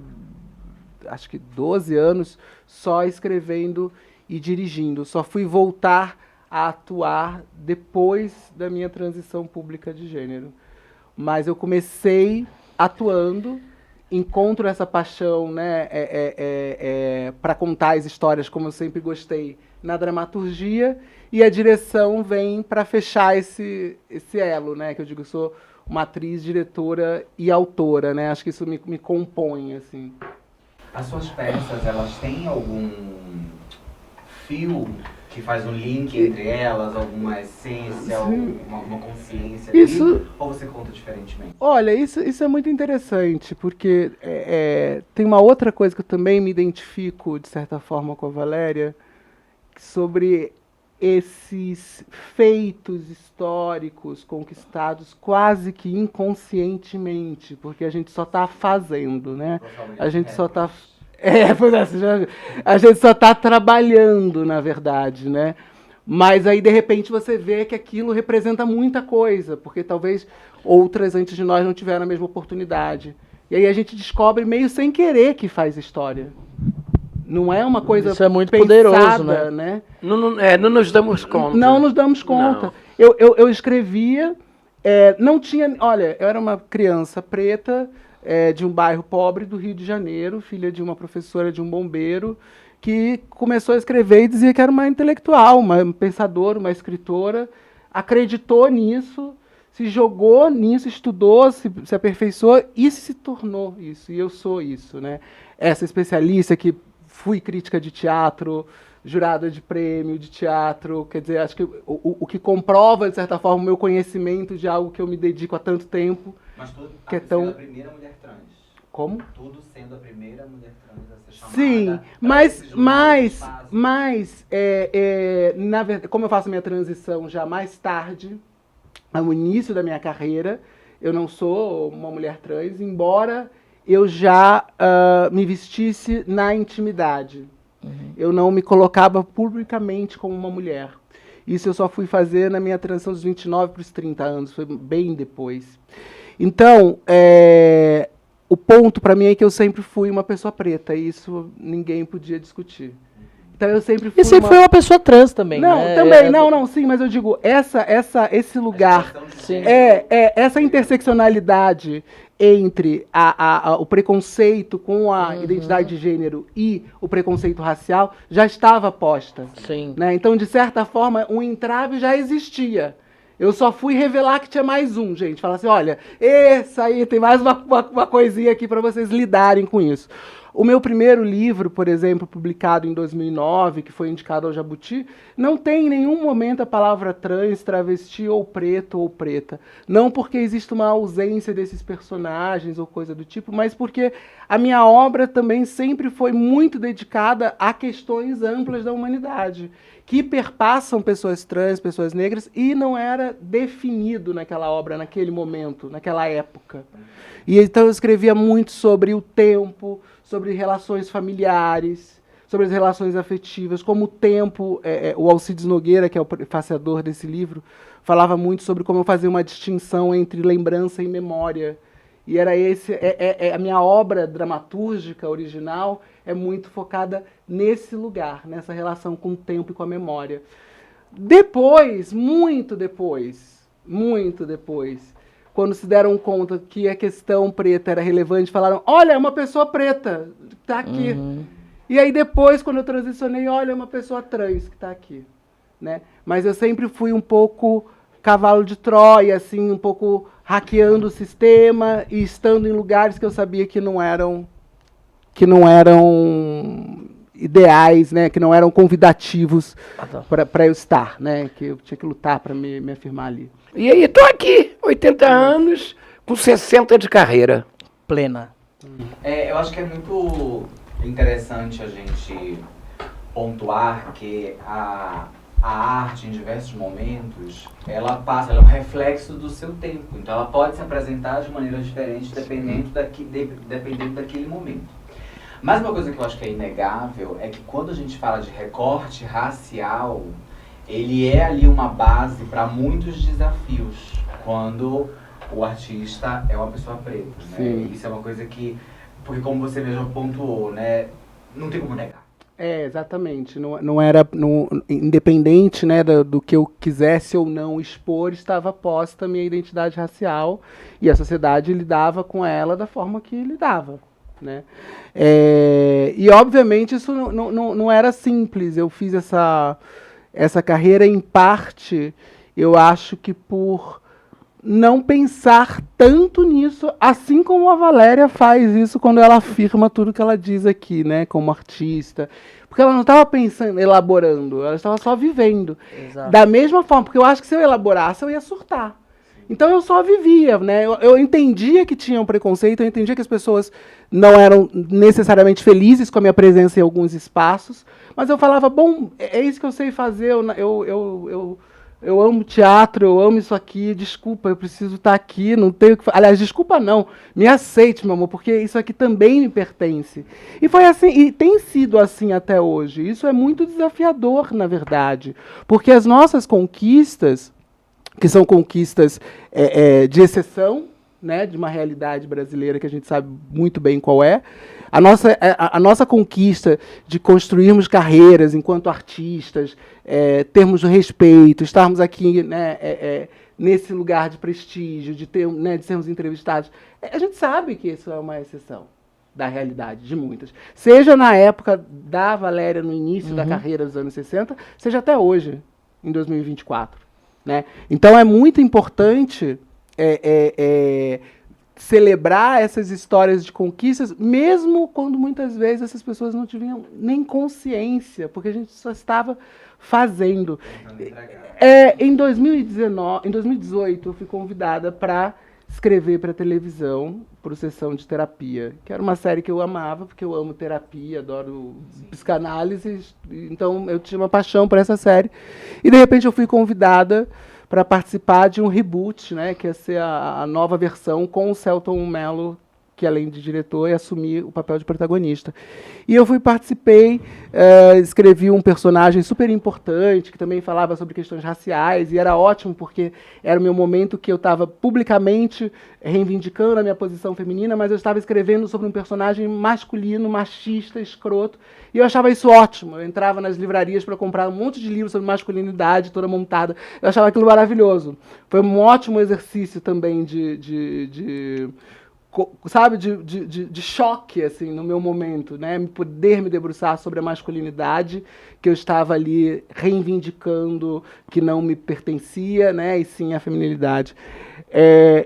acho que 12 anos, só escrevendo e dirigindo. Só fui voltar a atuar depois da minha transição pública de gênero. Mas eu comecei atuando, encontro essa paixão, né, para contar as histórias, como eu sempre gostei, na dramaturgia, e a direção vem para fechar esse elo, né, que eu digo, eu sou uma atriz, diretora e autora, né, acho que isso me compõe, assim. As suas peças, elas têm algum fio que faz um link entre elas, alguma essência, uma consciência? Isso, ou você conta diferentemente? Olha, isso é muito interessante, porque tem uma outra coisa que eu também me identifico, de certa forma, com a Valéria, sobre esses feitos históricos conquistados quase que inconscientemente, porque a gente só está fazendo, né? A gente só está... a gente só está trabalhando, na verdade, né? Mas aí, de repente, você vê que aquilo representa muita coisa, porque talvez outras antes de nós não tiveram a mesma oportunidade. E aí a gente descobre meio sem querer que faz história. Não é uma coisa Isso é muito pensada, poderoso, né? Não nos damos conta. Não nos damos conta. Não. Eu escrevia, não tinha... Olha, eu era uma criança preta, de um bairro pobre do Rio de Janeiro, filha de uma professora, de um bombeiro, que começou a escrever e dizia que era uma intelectual, uma pensadora, uma escritora, acreditou nisso, se jogou nisso, estudou, se aperfeiçoou e se tornou isso. E eu sou isso, né? Essa especialista que fui crítica de teatro, jurada de prêmio de teatro, quer dizer, acho que o que comprova, de certa forma, o meu conhecimento de algo que eu me dedico há tanto tempo. Mas tudo que é sendo a primeira mulher trans. Como? Tudo sendo a primeira mulher trans a ser chamada. Sim, mas na verdade, como eu faço minha transição já mais tarde, ao início da minha carreira, eu não sou uma mulher trans, embora eu já me vestisse na intimidade. Eu não me colocava publicamente como uma mulher. Isso eu só fui fazer na minha transição dos 29 para os 30 anos, foi bem depois. Então, o ponto para mim é que eu sempre fui uma pessoa preta, e isso ninguém podia discutir. Então eu sempre fui foi uma pessoa trans também, não, né? Também, sim, mas eu digo, esse lugar, essa interseccionalidade entre o preconceito com a identidade de gênero e o preconceito racial já estava posta. Sim. Né? Então, de certa forma, um entrave já existia. Eu só fui revelar que tinha mais um, gente. Falar assim, olha, esse aí, tem mais uma coisinha aqui para vocês lidarem com isso. O meu primeiro livro, por exemplo, publicado em 2009, que foi indicado ao Jabuti, não tem em nenhum momento a palavra trans, travesti ou preto ou preta. Não porque existe uma ausência desses personagens ou coisa do tipo, mas porque a minha obra também sempre foi muito dedicada a questões amplas da humanidade, que perpassam pessoas trans, pessoas negras, e não era definido naquela obra, naquele momento, naquela época. E então eu escrevia muito sobre o tempo, sobre relações familiares, sobre as relações afetivas, como o tempo, o Alcides Nogueira, que é o faceador desse livro, falava muito sobre como eu fazia uma distinção entre lembrança e memória. E era a minha obra dramatúrgica original é muito focada nesse lugar, nessa relação com o tempo e com a memória. Depois, muito depois, quando se deram conta que a questão preta era relevante, falaram, olha, é uma pessoa preta, tá aqui. E aí depois, quando eu transicionei, olha, é uma pessoa trans que tá aqui. Né? Mas eu sempre fui um pouco cavalo de Troia, assim, um pouco hackeando o sistema e estando em lugares que eu sabia que não eram ideais, né? Que não eram convidativos para eu estar, né? Que eu tinha que lutar para me afirmar ali. E aí, tô aqui, 80 anos, com 60 de carreira. Plena. Eu acho que é muito interessante a gente pontuar que a arte, em diversos momentos, ela é um reflexo do seu tempo. Então, ela pode se apresentar de maneira diferente dependendo daquele momento. Mas uma coisa que eu acho que é inegável é que quando a gente fala de recorte racial, ele é ali uma base para muitos desafios, quando o artista é uma pessoa preta, né? Isso é uma coisa que, porque como você mesmo pontuou, né, não tem como negar. Exatamente. Não era independente, né, do que eu quisesse ou não expor, estava posta a minha identidade racial e a sociedade lidava com ela da forma que lidava. Né? E obviamente isso não era simples. Eu fiz essa carreira em parte, eu acho que por não pensar tanto nisso, assim como a Valéria faz isso quando ela afirma tudo que ela diz aqui, né, como artista. Porque ela não estava pensando, elaborando, ela estava só vivendo. Exato. Da mesma forma, porque eu acho que se eu elaborasse, eu ia surtar. Então eu só vivia, né? Eu entendia que tinha um preconceito, eu entendia que as pessoas não eram necessariamente felizes com a minha presença em alguns espaços, mas eu falava, bom, é isso que eu sei fazer, eu amo teatro, eu amo isso aqui, desculpa, eu preciso estar aqui, não tenho o que fazer. Aliás, desculpa não, me aceite, meu amor, porque isso aqui também me pertence. E foi assim, e tem sido assim até hoje. Isso é muito desafiador, na verdade, porque as nossas conquistas, que são conquistas de exceção, né, de uma realidade brasileira que a gente sabe muito bem qual é. A nossa conquista de construirmos carreiras enquanto artistas, termos respeito, estarmos aqui, né, nesse lugar de prestígio, de sermos entrevistados, a gente sabe que isso é uma exceção da realidade de muitas. Seja na época da Valéria, no início da carreira dos anos 60, seja até hoje, em 2024. Né? Então é muito importante celebrar essas histórias de conquistas, mesmo quando muitas vezes essas pessoas não tinham nem consciência, porque a gente só estava fazendo. Em 2018, eu fui convidada para escrever para televisão, para Sessão de Terapia, que era uma série que eu amava, porque eu amo terapia, adoro psicanálise, então eu tinha uma paixão por essa série. E, de repente, eu fui convidada para participar de um reboot, né, que ia ser a nova versão com o Selton Mello, que além de diretor, ia assumir o papel de protagonista. E eu participei, escrevi um personagem super importante, que também falava sobre questões raciais, e era ótimo, porque era o meu momento que eu estava publicamente reivindicando a minha posição feminina, mas eu estava escrevendo sobre um personagem masculino, machista, escroto, e eu achava isso ótimo. Eu entrava nas livrarias para comprar um monte de livros sobre masculinidade, toda montada. Eu achava aquilo maravilhoso. Foi um ótimo exercício também de choque, assim, no meu momento, né? Poder me debruçar sobre a masculinidade que eu estava ali reivindicando, que não me pertencia, né? E sim a feminilidade.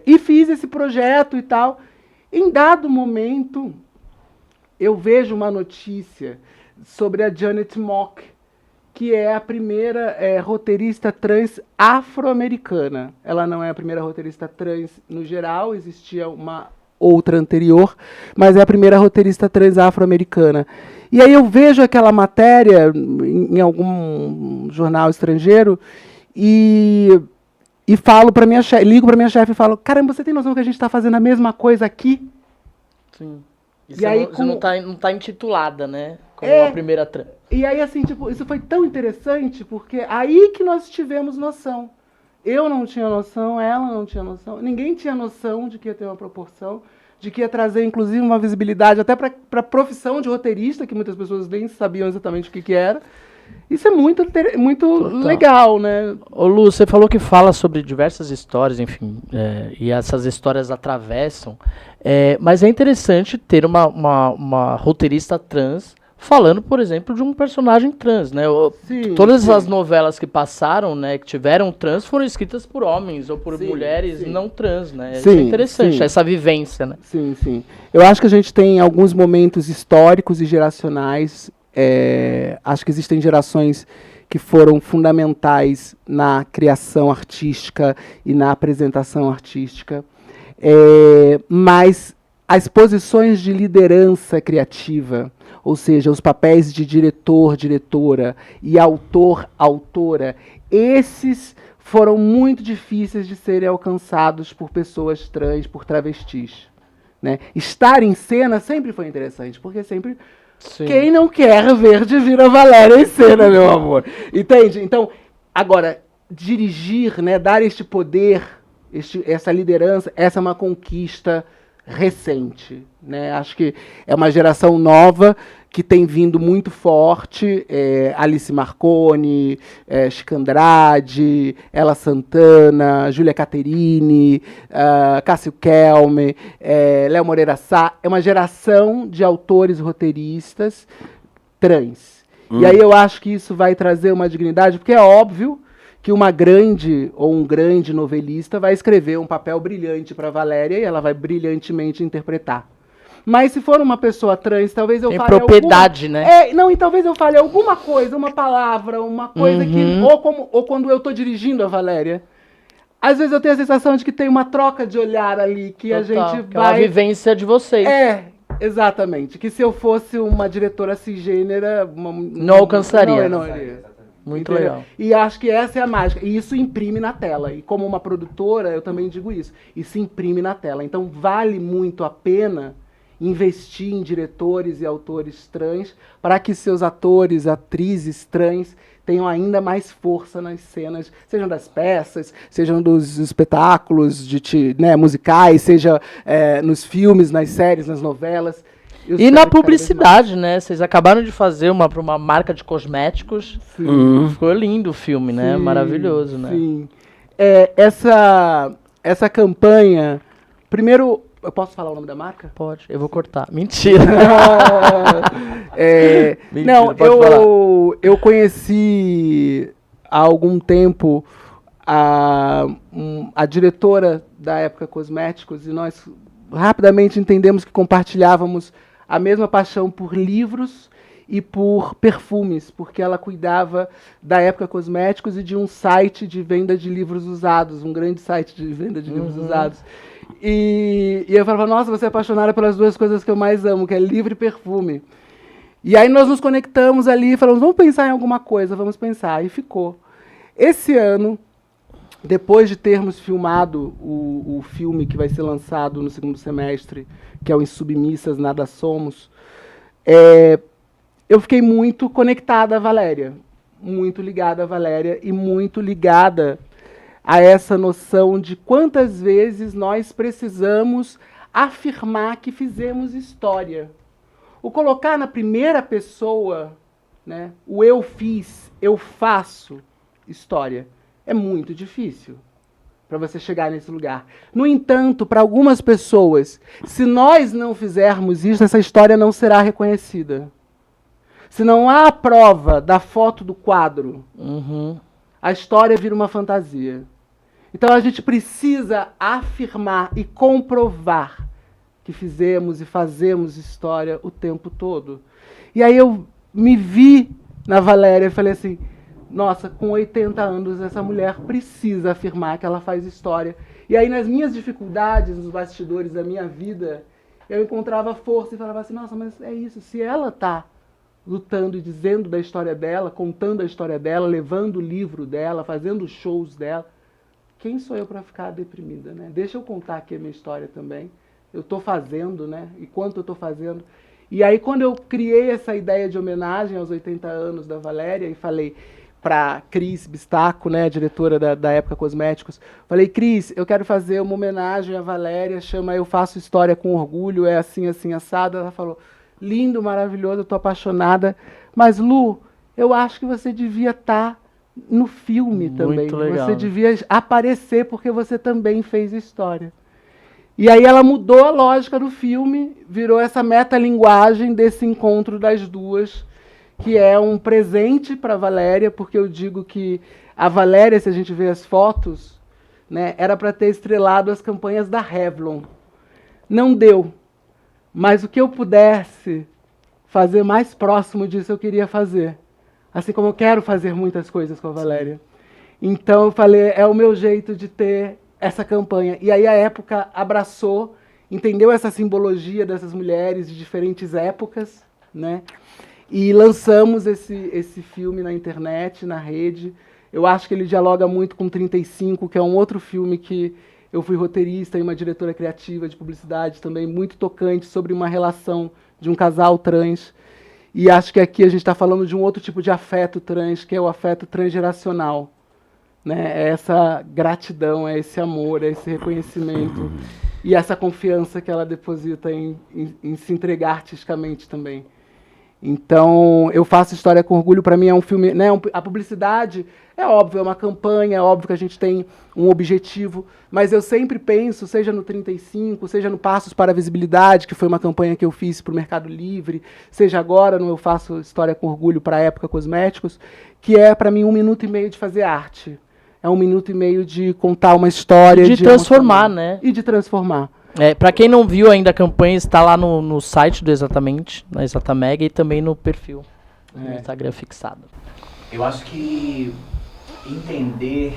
E fiz esse projeto e tal. Em dado momento, eu vejo uma notícia sobre a Janet Mock, que é a primeira roteirista trans afro-americana. Ela não é a primeira roteirista trans no geral, existia uma outra anterior, mas é a primeira roteirista trans afro-americana. E aí eu vejo aquela matéria em algum jornal estrangeiro e falo para minha chefe, ligo para minha chefe e falo: caramba, você tem noção que a gente está fazendo a mesma coisa aqui? Sim. E aí, você não tá intitulada, né? Como a primeira trans. E aí, assim, tipo, isso foi tão interessante, porque aí que nós tivemos noção. Eu não tinha noção, ela não tinha noção, ninguém tinha noção de que ia ter uma proporção, de que ia trazer, inclusive, uma visibilidade até para a profissão de roteirista, que muitas pessoas nem sabiam exatamente o que era. Isso é muito legal, né? Ô Lu, você falou que fala sobre diversas histórias, enfim, e essas histórias atravessam, mas é interessante ter uma roteirista trans falando, por exemplo, de um personagem trans, né? Todas as novelas que passaram, né, que tiveram trans, foram escritas por homens ou por mulheres não trans, né? Isso é interessante, essa vivência, né? Sim, sim. Eu acho que a gente tem alguns momentos históricos e geracionais. Acho que existem gerações que foram fundamentais na criação artística e na apresentação artística, mas as posições de liderança criativa, ou seja, os papéis de diretor, diretora e autor, autora, esses foram muito difíceis de serem alcançados por pessoas trans, por travestis, né? Estar em cena sempre foi interessante, porque sempre... Sim. Quem não quer ver Divina Valéria em cena, meu amor? Entende? Então, agora, dirigir, né, dar este poder, essa liderança, essa é uma conquista recente, né? Acho que é uma geração nova que tem vindo muito forte, Alice Marconi, Chica Andrade, Ela Santana, Júlia Caterine, Cássio Kelme, Léo Moreira Sá. É uma geração de autores roteiristas trans. E aí eu acho que isso vai trazer uma dignidade, porque é óbvio que uma grande ou um grande novelista vai escrever um papel brilhante para Valéria e ela vai brilhantemente interpretar. Mas se for uma pessoa trans, talvez eu fale propriedade, alguma... né? Não, e talvez eu fale alguma coisa, uma palavra, uma coisa que... Ou quando eu estou dirigindo a Valéria. Às vezes eu tenho a sensação de que tem uma troca de olhar ali, que a gente vai... É uma vivência de vocês. Exatamente. Que se eu fosse uma diretora cisgênera... Não alcançaria. Não iria. Muito legal. E acho que essa é a mágica. E isso imprime na tela. E como uma produtora, eu também digo isso. Isso imprime na tela. Então vale muito a pena investir em diretores e autores trans para que seus atores, atrizes trans tenham ainda mais força nas cenas, sejam das peças, sejam dos espetáculos musicais, seja nos filmes, nas séries, nas novelas. E na publicidade, né? Vocês acabaram de fazer para uma marca de cosméticos. Ficou lindo o filme, né? Maravilhoso, né? Sim. Essa campanha... Primeiro, eu posso falar o nome da marca? Pode, eu vou cortar. Mentira. Mentira, não, eu conheci há algum tempo a diretora da Época Cosméticos e nós rapidamente entendemos que compartilhávamos a mesma paixão por livros e por perfumes, porque ela cuidava da Época Cosméticos e de um site de venda de livros usados, um grande site de venda de livros usados. E eu falava, nossa, você é apaixonada pelas duas coisas que eu mais amo, que é livro e perfume. E aí nós nos conectamos ali e falamos, vamos pensar em alguma coisa, vamos pensar. E ficou. Esse ano, depois de termos filmado o filme que vai ser lançado no segundo semestre, que é o Insubmissas, Nada Somos, eu fiquei muito conectada à Valéria, muito ligada à Valéria e muito ligada a essa noção de quantas vezes nós precisamos afirmar que fizemos história. O colocar na primeira pessoa, né, o eu fiz, eu faço história, é muito difícil para você chegar nesse lugar. No entanto, para algumas pessoas, se nós não fizermos isso, essa história não será reconhecida. Se não há a prova da foto do quadro, a história vira uma fantasia. Então a gente precisa afirmar e comprovar que fizemos e fazemos história o tempo todo. E aí eu me vi na Valéria e falei assim, nossa, com 80 anos essa mulher precisa afirmar que ela faz história. E aí nas minhas dificuldades, nos bastidores da minha vida, eu encontrava força e falava assim, nossa, mas é isso, se ela está lutando e dizendo da história dela, contando a história dela, levando o livro dela, fazendo os shows dela, quem sou eu para ficar deprimida, né? Deixa eu contar aqui a minha história também. Eu estou fazendo, né? E quanto eu estou fazendo. E aí, quando eu criei essa ideia de homenagem aos 80 anos da Valéria, e falei para Cris Bistaco, né, a diretora da Época Cosméticos, falei, Cris, eu quero fazer uma homenagem à Valéria, chama Eu Faço História com Orgulho, é assim, assim, assado. Ela falou, lindo, maravilhoso, eu estou apaixonada. Mas, Lu, eu acho que você devia estar no filme também. Muito legal. Você devia aparecer porque você também fez história. E aí ela mudou a lógica do filme, virou essa metalinguagem desse encontro das duas, que é um presente para a Valéria, porque eu digo que a Valéria, se a gente vê as fotos, né, era para ter estrelado as campanhas da Revlon. Não deu. Mas o que eu pudesse fazer mais próximo disso, eu queria fazer. Assim como eu quero fazer muitas coisas com a Valéria. Então eu falei, é o meu jeito de ter essa campanha. E aí a época abraçou, entendeu essa simbologia dessas mulheres de diferentes épocas, né? E lançamos esse filme na internet, na rede. Eu acho que ele dialoga muito com 35, que é um outro filme que eu fui roteirista e uma diretora criativa de publicidade também, muito tocante, sobre uma relação de um casal trans. E acho que aqui a gente está falando de um outro tipo de afeto trans, que é o afeto transgeracional. Né? É essa gratidão, é esse amor, é esse reconhecimento e essa confiança que ela deposita em se entregar artisticamente também. Então, eu faço História com Orgulho, para mim é um filme, né, a publicidade é óbvio, é uma campanha, é óbvio que a gente tem um objetivo, mas eu sempre penso, seja no 35, seja no Passos para a Visibilidade, que foi uma campanha que eu fiz para o Mercado Livre, seja agora no Eu Faço História com Orgulho para a Época Cosméticos, que é, para mim, 1 minuto e meio de fazer arte. É 1 minuto e meio de contar uma história. De transformar, né? E de transformar. Para quem não viu ainda a campanha, está lá no site do Exatamente, na Exatamega, e também no perfil no Instagram fixado. Eu acho que entender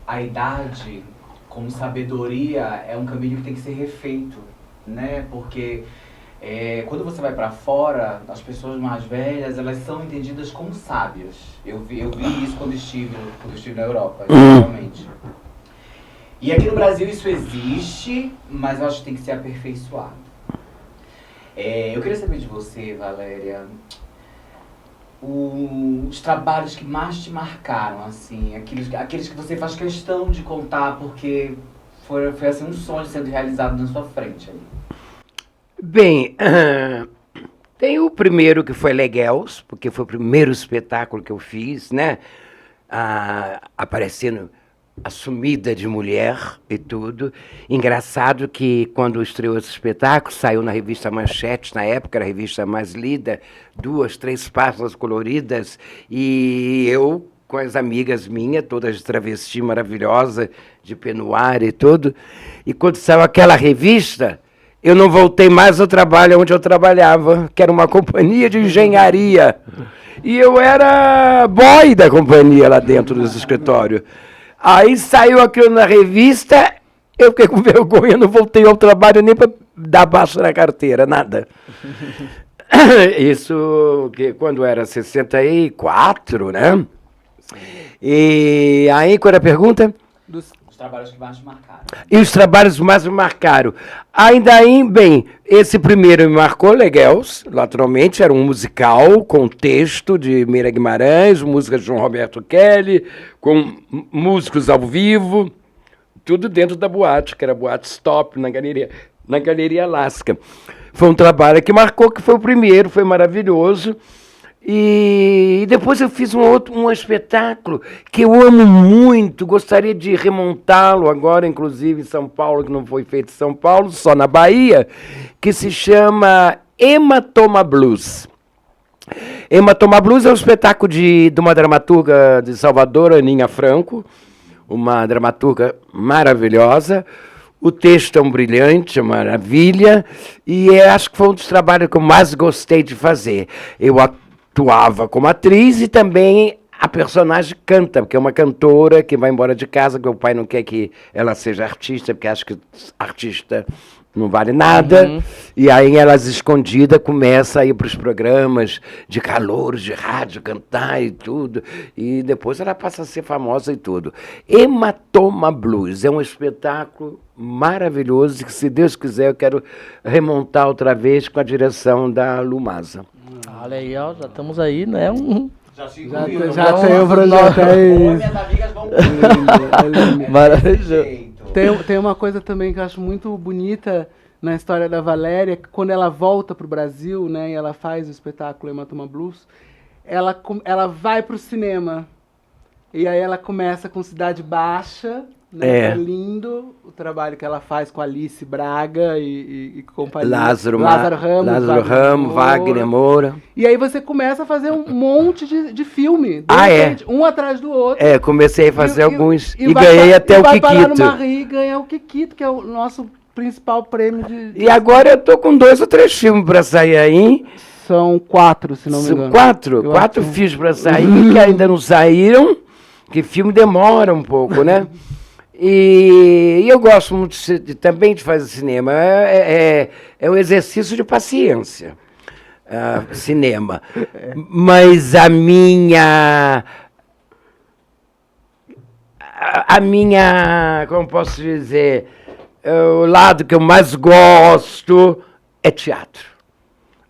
a idade como sabedoria é um caminho que tem que ser refeito, né? Porque quando você vai para fora, as pessoas mais velhas, elas são entendidas como sábias. Eu vi isso quando estive na Europa, realmente. E aqui no Brasil isso existe, mas eu acho que tem que ser aperfeiçoado. Eu queria saber de você, Valéria, os trabalhos que mais te marcaram, assim, aqueles que você faz questão de contar, porque foi assim, um sonho sendo realizado na sua frente. Aí. Bem, tem o primeiro que foi Leguels, porque foi o primeiro espetáculo que eu fiz, né? Aparecendo assumida de mulher e tudo. Engraçado que quando estreou esse espetáculo, saiu na revista Manchete, na época era a revista mais lida, 2, 3 páginas coloridas, e eu, com as amigas minhas, todas de travesti maravilhosa, de penuária e tudo, e quando saiu aquela revista, eu não voltei mais ao trabalho onde eu trabalhava, que era uma companhia de engenharia, e eu era boy da companhia lá dentro do escritório. Aí saiu aquilo na revista, eu fiquei com vergonha, não voltei ao trabalho nem para dar baixo na carteira, nada. Isso que quando era 64, né? E aí, qual era a pergunta? Os trabalhos que mais te marcaram. E os trabalhos mais me marcaram. Ainda aí, bem, esse primeiro me marcou, Leguels, naturalmente, era um musical com texto de Meira Guimarães, música de João Roberto Kelly, com músicos ao vivo, tudo dentro da boate, que era a Boate Stop, na Galeria Alaska. Foi um trabalho que marcou, que foi o primeiro, foi maravilhoso. E depois eu fiz um espetáculo que eu amo muito, gostaria de remontá-lo agora, inclusive em São Paulo, que não foi feito em São Paulo, só na Bahia, que se chama Hematoma Blues. Hematoma Blues é um espetáculo de uma dramaturga de Salvador, Aninha Franco, uma dramaturga maravilhosa. O texto é um brilhante, uma maravilha, e acho que foi um dos trabalhos que eu mais gostei de fazer. Eu atuava como atriz e também a personagem canta, porque é uma cantora que vai embora de casa, que o pai não quer que ela seja artista, porque acha que artista não vale nada. E aí ela, escondida, começa a ir para os programas de calouros, de rádio, cantar e tudo. E depois ela passa a ser famosa e tudo. Hematoma Blues é um espetáculo maravilhoso que, se Deus quiser, eu quero remontar outra vez com a direção da Lumasa. Olha aí, ó, já estamos aí, né? Já tem o projeto aí. Minhas amigas vão Maravilhoso. Tem uma coisa também que eu acho muito bonita na história da Valéria, que quando ela volta para o Brasil, né, e ela faz o espetáculo Hematoma Blues, ela vai pro cinema. E aí ela começa com Cidade Baixa, né? É lindo o trabalho que ela faz com Alice Braga e companhia. Lázaro Ramos, Wagner Moura. E aí você começa a fazer um monte de filme. Repente, um atrás do outro. Comecei a fazer alguns e ganhei até o Kikito. Vai parar no Marie e ganhar o Kikito, que é o nosso principal prêmio de... E agora eu tô com 2 ou 3 filmes para sair aí. São 4, se não me engano. 4? 4 filmes para sair que ainda não saíram, que filme demora um pouco, né? E eu gosto muito também de fazer cinema. É um exercício de paciência, cinema. Mas a minha, como posso dizer, o lado que eu mais gosto é teatro.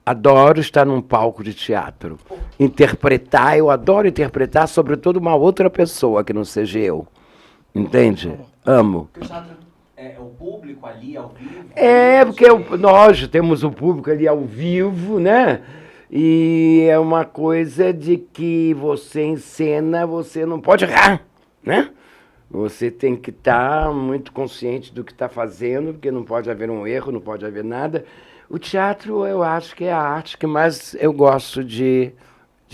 Adoro estar num palco de teatro. Interpretar, eu adoro interpretar, sobretudo uma outra pessoa que não seja eu. Entende? Amo. Porque o teatro é o público ali ao vivo? Porque nós temos o público ali ao vivo, né? E é uma coisa de que você em cena, você não pode errar, né? Você tem que estar muito consciente do que está fazendo, porque não pode haver um erro, não pode haver nada. O teatro, eu acho que é a arte que mais eu gosto de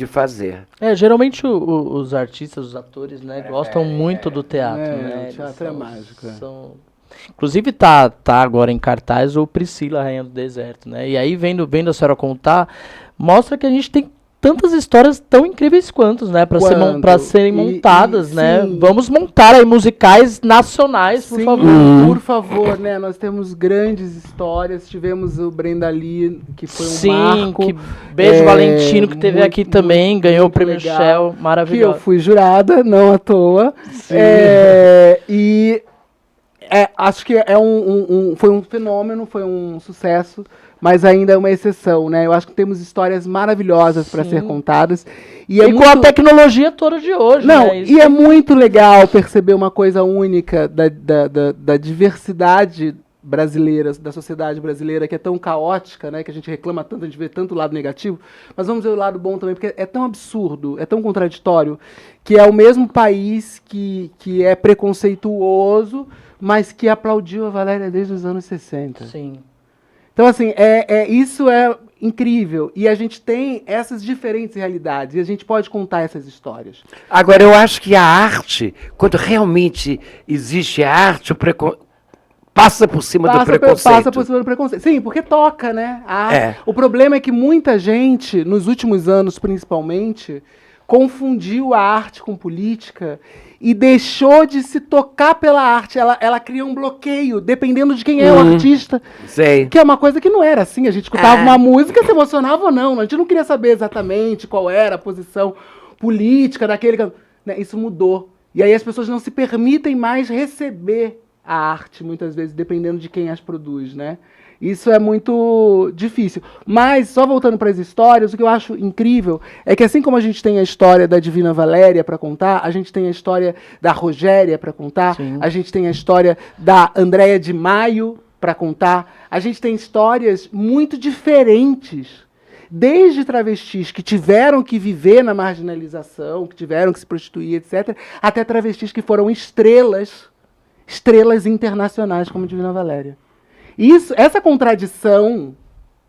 fazer. Geralmente os artistas, os atores, né, gostam muito do teatro, né? O teatro é mágico. Inclusive tá agora em cartaz o Priscila, Rainha do Deserto, né? E aí vendo a senhora contar, mostra que a gente tem tantas histórias tão incríveis quantos, né? Para serem montadas, né? Sim. Vamos montar aí musicais nacionais, por favor. Por favor, né? Nós temos grandes histórias. Tivemos o Brenda Lee, que foi um marco. Sim, beijo Valentino, que teve aqui também, ganhou o prêmio Shell, maravilhoso. Que eu fui jurada, não à toa. Acho que foi um fenômeno, foi um sucesso, mas ainda é uma exceção, né? Eu acho que temos histórias maravilhosas para ser contadas. E com a tecnologia toda de hoje. Não, né? E é muito legal perceber uma coisa única da diversidade brasileira, da sociedade brasileira, que é tão caótica, né? Que a gente reclama tanto, a gente vê tanto o lado negativo, mas vamos ver o lado bom também, porque é tão absurdo, é tão contraditório, que é o mesmo país que é preconceituoso, mas que aplaudiu a Valéria desde os anos 60. Sim. Então, assim, isso é incrível. E a gente tem essas diferentes realidades. E a gente pode contar essas histórias. Agora, eu acho que a arte, quando realmente existe a arte, passa por cima do preconceito. Passa por cima do preconceito. Sim, porque toca, né? O problema é que muita gente, nos últimos anos principalmente, confundiu a arte com política e deixou de se tocar pela arte. Ela cria um bloqueio, dependendo de quem é o artista. Sei. Que é uma coisa que não era assim. A gente escutava uma música, se emocionava ou não. A gente não queria saber exatamente qual era a posição política daquele... Né? Isso mudou. E aí as pessoas não se permitem mais receber a arte, muitas vezes, dependendo de quem as produz, né? Isso é muito difícil. Mas, só voltando para as histórias, o que eu acho incrível é que, assim como a gente tem a história da Divina Valéria para contar, a gente tem a história da Rogéria para contar, a gente tem a história da Andréia de Maio para contar, a gente tem histórias muito diferentes, desde travestis que tiveram que viver na marginalização, que tiveram que se prostituir, etc., até travestis que foram estrelas internacionais como Divina Valéria. Essa contradição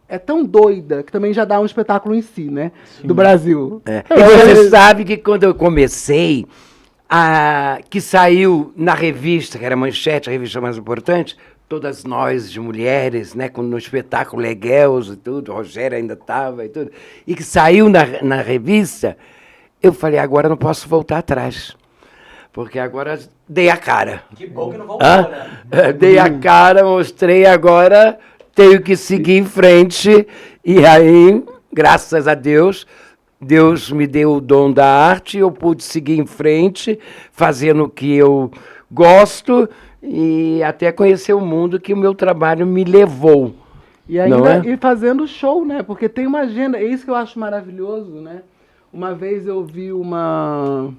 é tão doida que também já dá um espetáculo em si, né? Sim. Do Brasil. E você sabe que quando eu comecei, que saiu na revista, que era a Manchete, a revista mais importante, todas nós de mulheres, né, no espetáculo Leguels e tudo, Rogério ainda estava e tudo, e que saiu na revista, eu falei, agora eu não posso voltar atrás. Porque agora dei a cara. Que bom que não voltou, né? Dei a cara, mostrei, agora tenho que seguir em frente. E aí, graças a Deus, Deus me deu o dom da arte, eu pude seguir em frente, fazendo o que eu gosto e até conhecer o mundo que o meu trabalho me levou. E ainda e fazendo show, né? Porque tem uma agenda, é isso que eu acho maravilhoso, né? Uma vez eu vi uma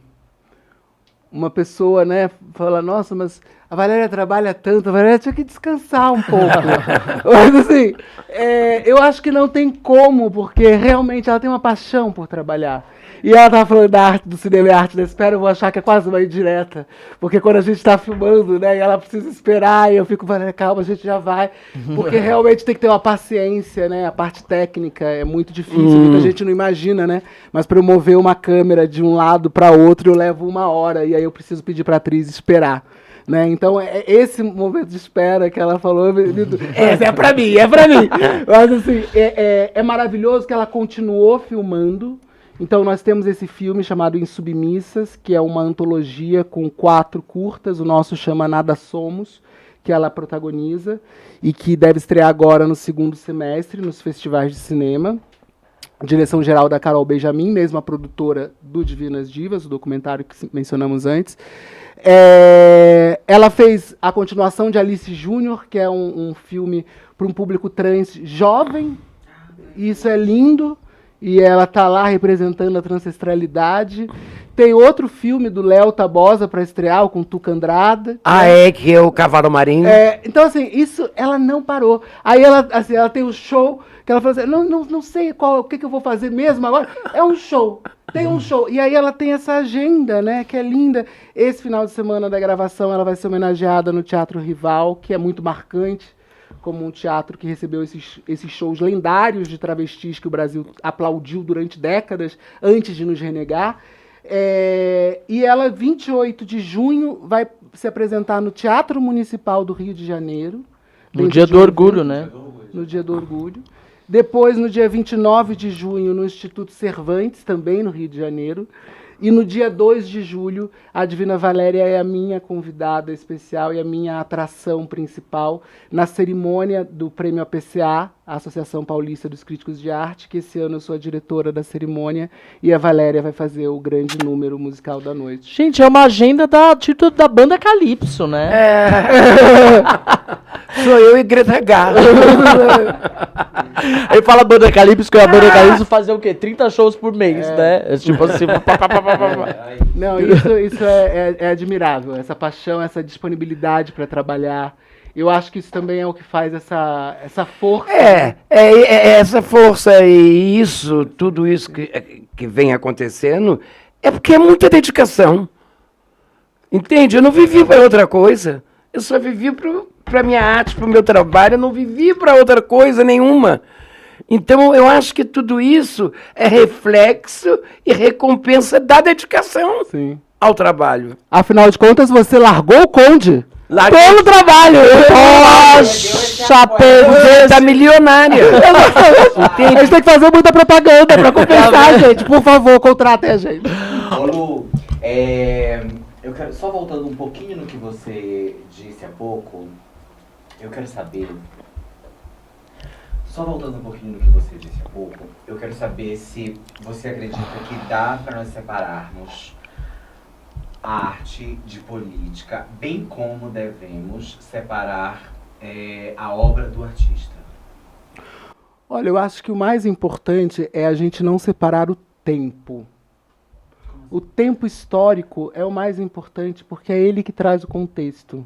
pessoa, né, fala, nossa, mas a Valéria trabalha tanto, a Valéria tinha que descansar um pouco. Mas, assim, eu acho que não tem como, porque realmente ela tem uma paixão por trabalhar. E ela tava falando da arte, do cinema e arte da espera, eu vou achar que é quase uma indireta. Porque quando a gente tá filmando, né, e ela precisa esperar, e eu fico falando, calma, a gente já vai. Porque realmente tem que ter uma paciência, né? A parte técnica é muito difícil, muita gente não imagina, né? Mas para eu mover uma câmera de um lado para outro, eu levo 1 hora, e aí eu preciso pedir pra atriz esperar. Né? Então, esse momento de espera que ela falou, é pra mim, é pra mim. Mas, assim, é maravilhoso que ela continuou filmando. Então, nós temos esse filme chamado Insubmissas, que é uma antologia com 4 curtas. O nosso chama Nada Somos, que ela protagoniza e que deve estrear agora no 2º semestre, nos festivais de cinema. Direção geral da Carol Benjamin, mesmo a produtora do Divinas Divas, o documentário que mencionamos antes. Ela fez a continuação de Alice Júnior, que é um filme para um público trans jovem. Isso é lindo. E ela está lá representando a transestralidade. Tem outro filme do Léo Tabosa para estrear, com Tuca Andrada. Que é o Cavalo Marinho. Então, assim, isso ela não parou. Aí ela tem um show que ela falou assim, não sei o que eu vou fazer mesmo agora. É um show. Tem um show. E aí ela tem essa agenda, né, que é linda. Esse final de semana da gravação ela vai ser homenageada no Teatro Rival, que é muito marcante, como um teatro que recebeu esses shows lendários de travestis que o Brasil aplaudiu durante décadas, antes de nos renegar. E ela, 28 de junho, vai se apresentar no Teatro Municipal do Rio de Janeiro. No Dia do Orgulho, né? No Dia do Orgulho. Depois, no dia 29 de junho, no Instituto Cervantes, também no Rio de Janeiro. E no dia 2 de julho, a Divina Valéria é a minha convidada especial e a minha atração principal na cerimônia do Prêmio APCA, a Associação Paulista dos Críticos de Arte, que esse ano eu sou a diretora da cerimônia, e a Valéria vai fazer o grande número musical da noite. Gente, é uma agenda título da banda Calypso, né? Sou eu e Greta Garbo. Aí fala banda Calypso, que a banda Calypso fazia o quê? 30 shows por mês, né? Tipo assim... Não, isso é admirável, essa paixão, essa disponibilidade para trabalhar. Eu acho que isso também é o que faz essa força. Essa força e tudo isso que vem acontecendo, é porque é muita dedicação. Entende? Eu não vivi para outra coisa. Eu só vivi para minha arte, para o meu trabalho, eu não vivi para outra coisa nenhuma. Então, eu acho que tudo isso é reflexo e recompensa da dedicação ao trabalho. Afinal de contas, você largou o Conde pelo trabalho. Poxa, você tá milionária. A gente tem que fazer muita propaganda para compensar, gente. Por favor, contratem a gente. Ô, Lu, eu quero, só voltando um pouquinho no que você disse há pouco, eu quero saber... Só voltando um pouquinho no que você disse há pouco, eu quero saber se você acredita que dá para nós separarmos a arte de política, bem como devemos separar a obra do artista. Olha, eu acho que o mais importante é a gente não separar o tempo. O tempo histórico é o mais importante porque é ele que traz o contexto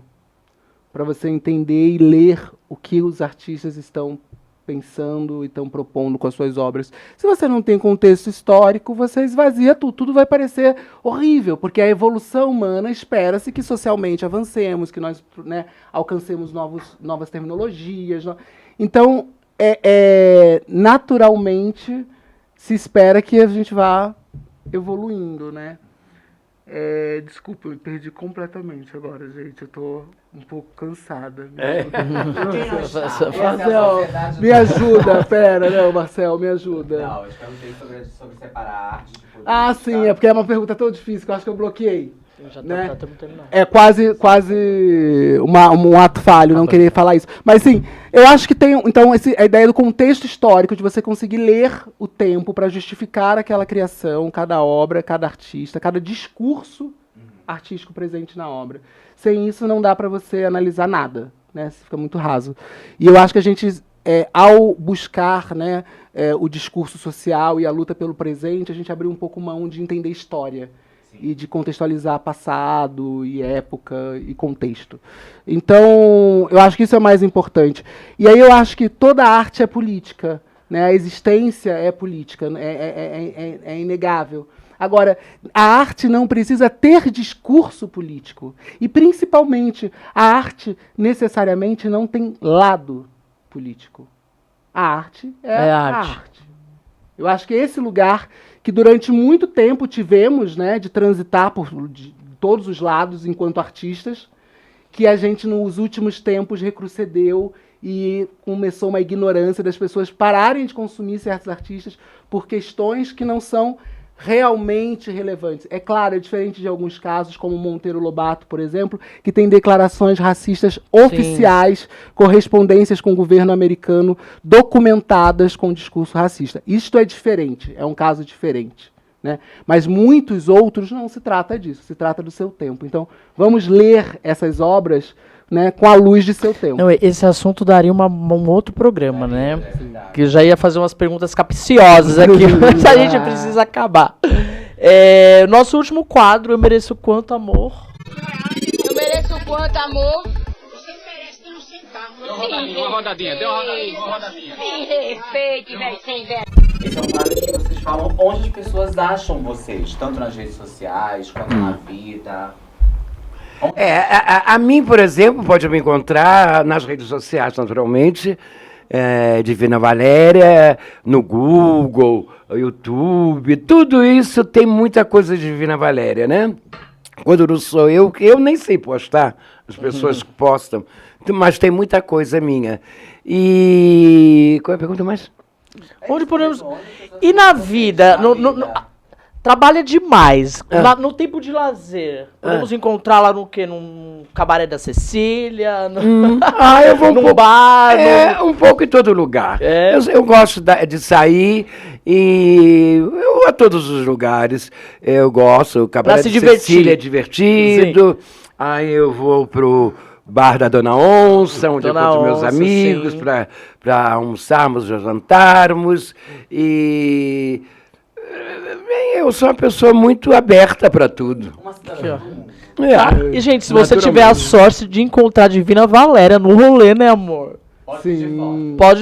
para você entender e ler o que os artistas estão pensando e estão propondo com as suas obras. Se você não tem contexto histórico, você esvazia tudo. Tudo vai parecer horrível, porque a evolução humana espera-se que socialmente avancemos, que nós, né, alcancemos novas terminologias. Então, naturalmente, se espera que a gente vá evoluindo, né? Desculpa, eu me perdi completamente agora, gente. Eu tô um pouco cansada. Marcel, me ajuda, pera, não, Marcel, me ajuda. Não, eu perguntei sobre separar a arte de política. Ah, sim, é porque é uma pergunta tão difícil que eu acho que eu bloqueei. Já né? tá terminando. É quase um ato falho não querer falar isso. Mas, sim, eu acho que tem, então, a ideia do contexto histórico, de você conseguir ler o tempo para justificar aquela criação, cada obra, cada artista, cada discurso artístico presente na obra. Sem isso, não dá para você analisar nada, né? Você fica muito raso. E eu acho que a gente, ao buscar, né, o discurso social e a luta pelo presente, a gente abriu um pouco mão de entender história. E de contextualizar passado e época e contexto. Então, eu acho que isso é mais importante. E aí eu acho que toda arte é política, né? A existência é política, é inegável. Agora, a arte não precisa ter discurso político. E, principalmente, a arte necessariamente não tem lado político. A arte é a arte. Eu acho que esse lugar que durante muito tempo tivemos, né, de transitar por de todos os lados enquanto artistas, que a gente nos últimos tempos retrocedeu e começou uma ignorância das pessoas pararem de consumir certos artistas por questões que não são realmente relevantes. É claro, é diferente de alguns casos, como Monteiro Lobato, por exemplo, que tem declarações racistas oficiais, correspondências com o governo americano, documentadas com discurso racista. Isto é diferente, é um caso diferente, né? Mas muitos outros não se trata disso, se trata do seu tempo. Então, vamos ler essas obras, né, com a luz de seu tempo. Não, esse assunto daria um outro programa, né? Que eu já ia fazer umas perguntas capciosas aqui, mas a gente precisa acabar. Nosso último quadro, Eu Mereço Quanto Amor. Eu mereço quanto amor. Uma rodadinha, deu uma rodadinha. Sem respeito, velho, sem vergonha. Esse é um quadro que vocês falam onde as pessoas acham vocês, tanto nas redes sociais quanto na vida. A mim, por exemplo, pode me encontrar nas redes sociais, naturalmente, Divina Valéria, no Google, YouTube, tudo isso tem muita coisa de Divina Valéria, né? Quando não sou eu nem sei postar, as pessoas postam, mas tem muita coisa minha. E qual é a pergunta mais? Onde podemos... E na vida? Trabalha demais. No tempo de lazer. Podemos encontrar lá no quê? Num cabaré da Cecília? Eu vou num bar? Um pouco em todo lugar. Eu gosto de sair e eu vou a todos os lugares. Eu gosto. O cabaré da Cecília é divertido. Sim. Aí eu vou pro bar da Dona Onça, onde eu encontro meus amigos para almoçarmos, jantarmos. E... eu sou uma pessoa muito aberta para tudo. E, gente, se você tiver a sorte de encontrar a Divina Valéria no rolê, né, amor? Pode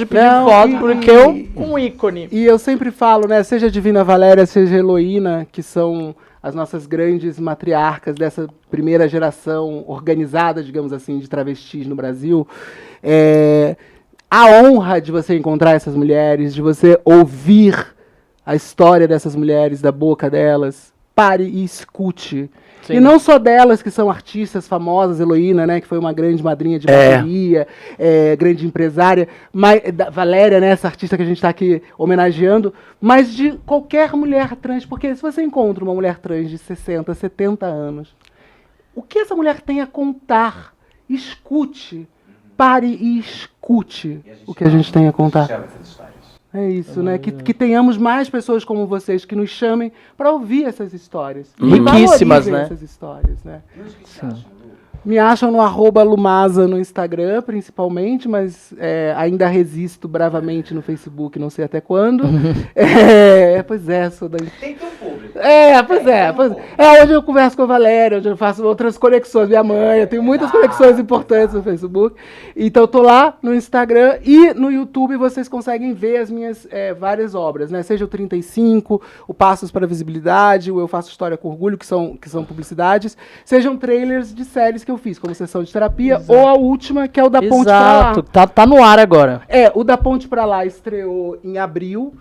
pedir foto, porque é um ícone. E eu sempre falo, né, seja Divina Valéria, seja Heloína, que são as nossas grandes matriarcas dessa primeira geração organizada, digamos assim, de travestis no Brasil, a honra de você encontrar essas mulheres, de você ouvir a história dessas mulheres, da boca delas, pare e escute. Sim. E não só delas, que são artistas famosas, Heloína, né, que foi uma grande madrinha de bateria, grande empresária, Valéria, né, essa artista que a gente está aqui homenageando, mas de qualquer mulher trans, porque se você encontra uma mulher trans de 60, 70 anos, o que essa mulher tem a contar? Escute, pare e escute o que a gente tem a contar. É isso, né? Que tenhamos mais pessoas como vocês que nos chamem para ouvir essas histórias. Riquíssimas, né? Essas histórias, né? Me acham no @Lumasa no Instagram, principalmente, mas ainda resisto bravamente no Facebook, não sei até quando. Pois é, sou da... Tem teu público. Pois é. Hoje eu converso com a Valéria, hoje eu faço outras conexões, minha mãe, eu tenho muitas conexões importantes no Facebook. Então eu tô lá no Instagram e no YouTube vocês conseguem ver as minhas várias obras, né? Seja o 35, o Passos para a Visibilidade, o Eu Faço História com Orgulho, que são publicidades, sejam trailers de séries que eu fiz, como Sessão de Terapia, ou a última, que é o Da Ponte Pra Lá. Tá no ar agora. O Da Ponte Pra Lá estreou em abril.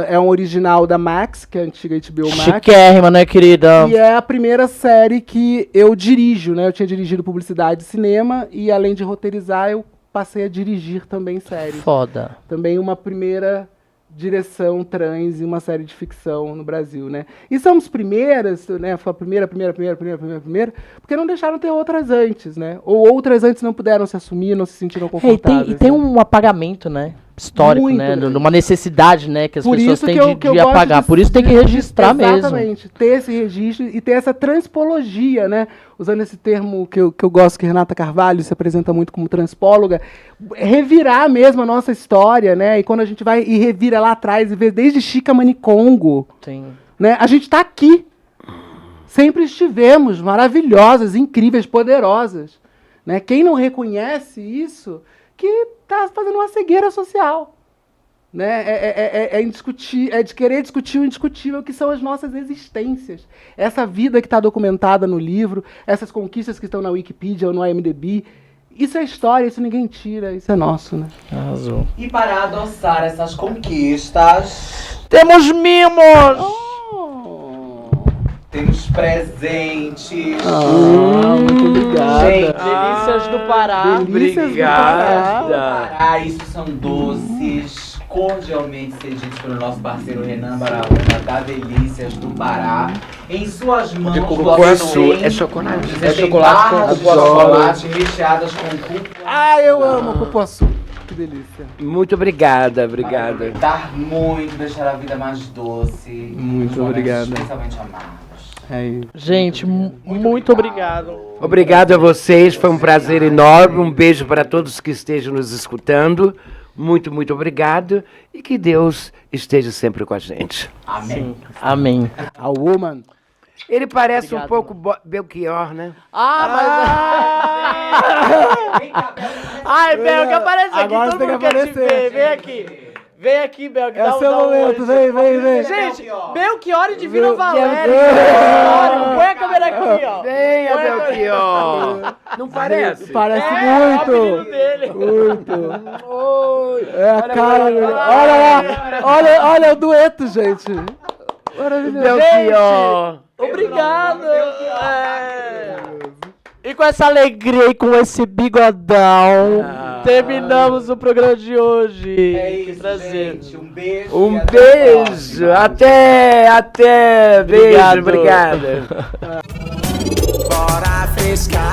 É um original da Max, que é a antiga HBO Max. Chiquérrima, né, querida? E é a primeira série que eu dirijo, né? Eu tinha dirigido publicidade e cinema, e além de roteirizar, eu passei a dirigir também séries. Foda. Também uma primeira direção trans em uma série de ficção no Brasil, né? E somos primeiras, né? Foi a primeira, porque não deixaram ter outras antes, né? Ou outras antes não puderam se assumir, não se sentiram confortáveis. E tem um apagamento, né? Histórico, muito, né? Numa necessidade, né? Que as pessoas têm de apagar. Por isso tem que registrar mesmo. Exatamente. Ter esse registro e ter essa transpologia, né? Usando esse termo que eu gosto, que Renata Carvalho se apresenta muito como transpóloga, revirar mesmo a nossa história, né? E quando a gente vai e revira lá atrás e vê desde Chica Manicongo, né? A gente está aqui. Sempre estivemos maravilhosas, incríveis, poderosas, né? Quem não reconhece isso, que está fazendo uma cegueira social. né? É de querer discutir o indiscutível, que são as nossas existências. Essa vida que está documentada no livro, essas conquistas que estão na Wikipedia ou no IMDb, isso é história, isso ninguém tira, isso é nosso, né? Arrasou. E para adoçar essas conquistas, Temos mimos! temos presentes. Muito obrigado. Gente, Delícias do Pará. Delícias do Obrigada. Ah, isso são doces cordialmente cedidos pelo nosso parceiro Renan Baraúna, da Delícias do Pará. Em suas mãos, De cupuaçu, tem- é chocolate. Você É tem chocolate com barras de cupuaçu. chocolate recheadas com cupuaçu. Ah, eu amo cupuaçu. Que delícia. Muito obrigada, Para obrigada. aproveitar muito, deixar a vida mais doce. Muito nos momentos obrigado. Especialmente amados. É isso. Gente, muito obrigado. Obrigado a vocês, foi um prazer enorme. Um beijo para todos que estejam nos escutando. Muito, muito obrigado. E que Deus esteja sempre com a gente. Amém. Amém. A woman. Ele parece Obrigado. um pouco Belchior, né? Ai, Belga, aparece aqui, Agora todo você tem mundo que quer te aparecer. ver. Vem aqui. Vem aqui, Belga. É o seu momento, vem. Gente, Belchior e Divina Meu Valéria. Deus. Põe a câmera aqui, ó. Venha, Põe a câmera- Belchior. Não parece? Parece É o apelido muito. dele. Muito. Oi. É a cara. Olha lá. Olha o dueto, gente. Maravilhoso. Belchior. Obrigado. É. E com essa alegria e com esse bigodão, terminamos o programa de hoje. É Que isso, prazer. gente. Um beijo. e Um até a beijo. próxima. Até. Beijo, Obrigado. obrigada. Bora frescar.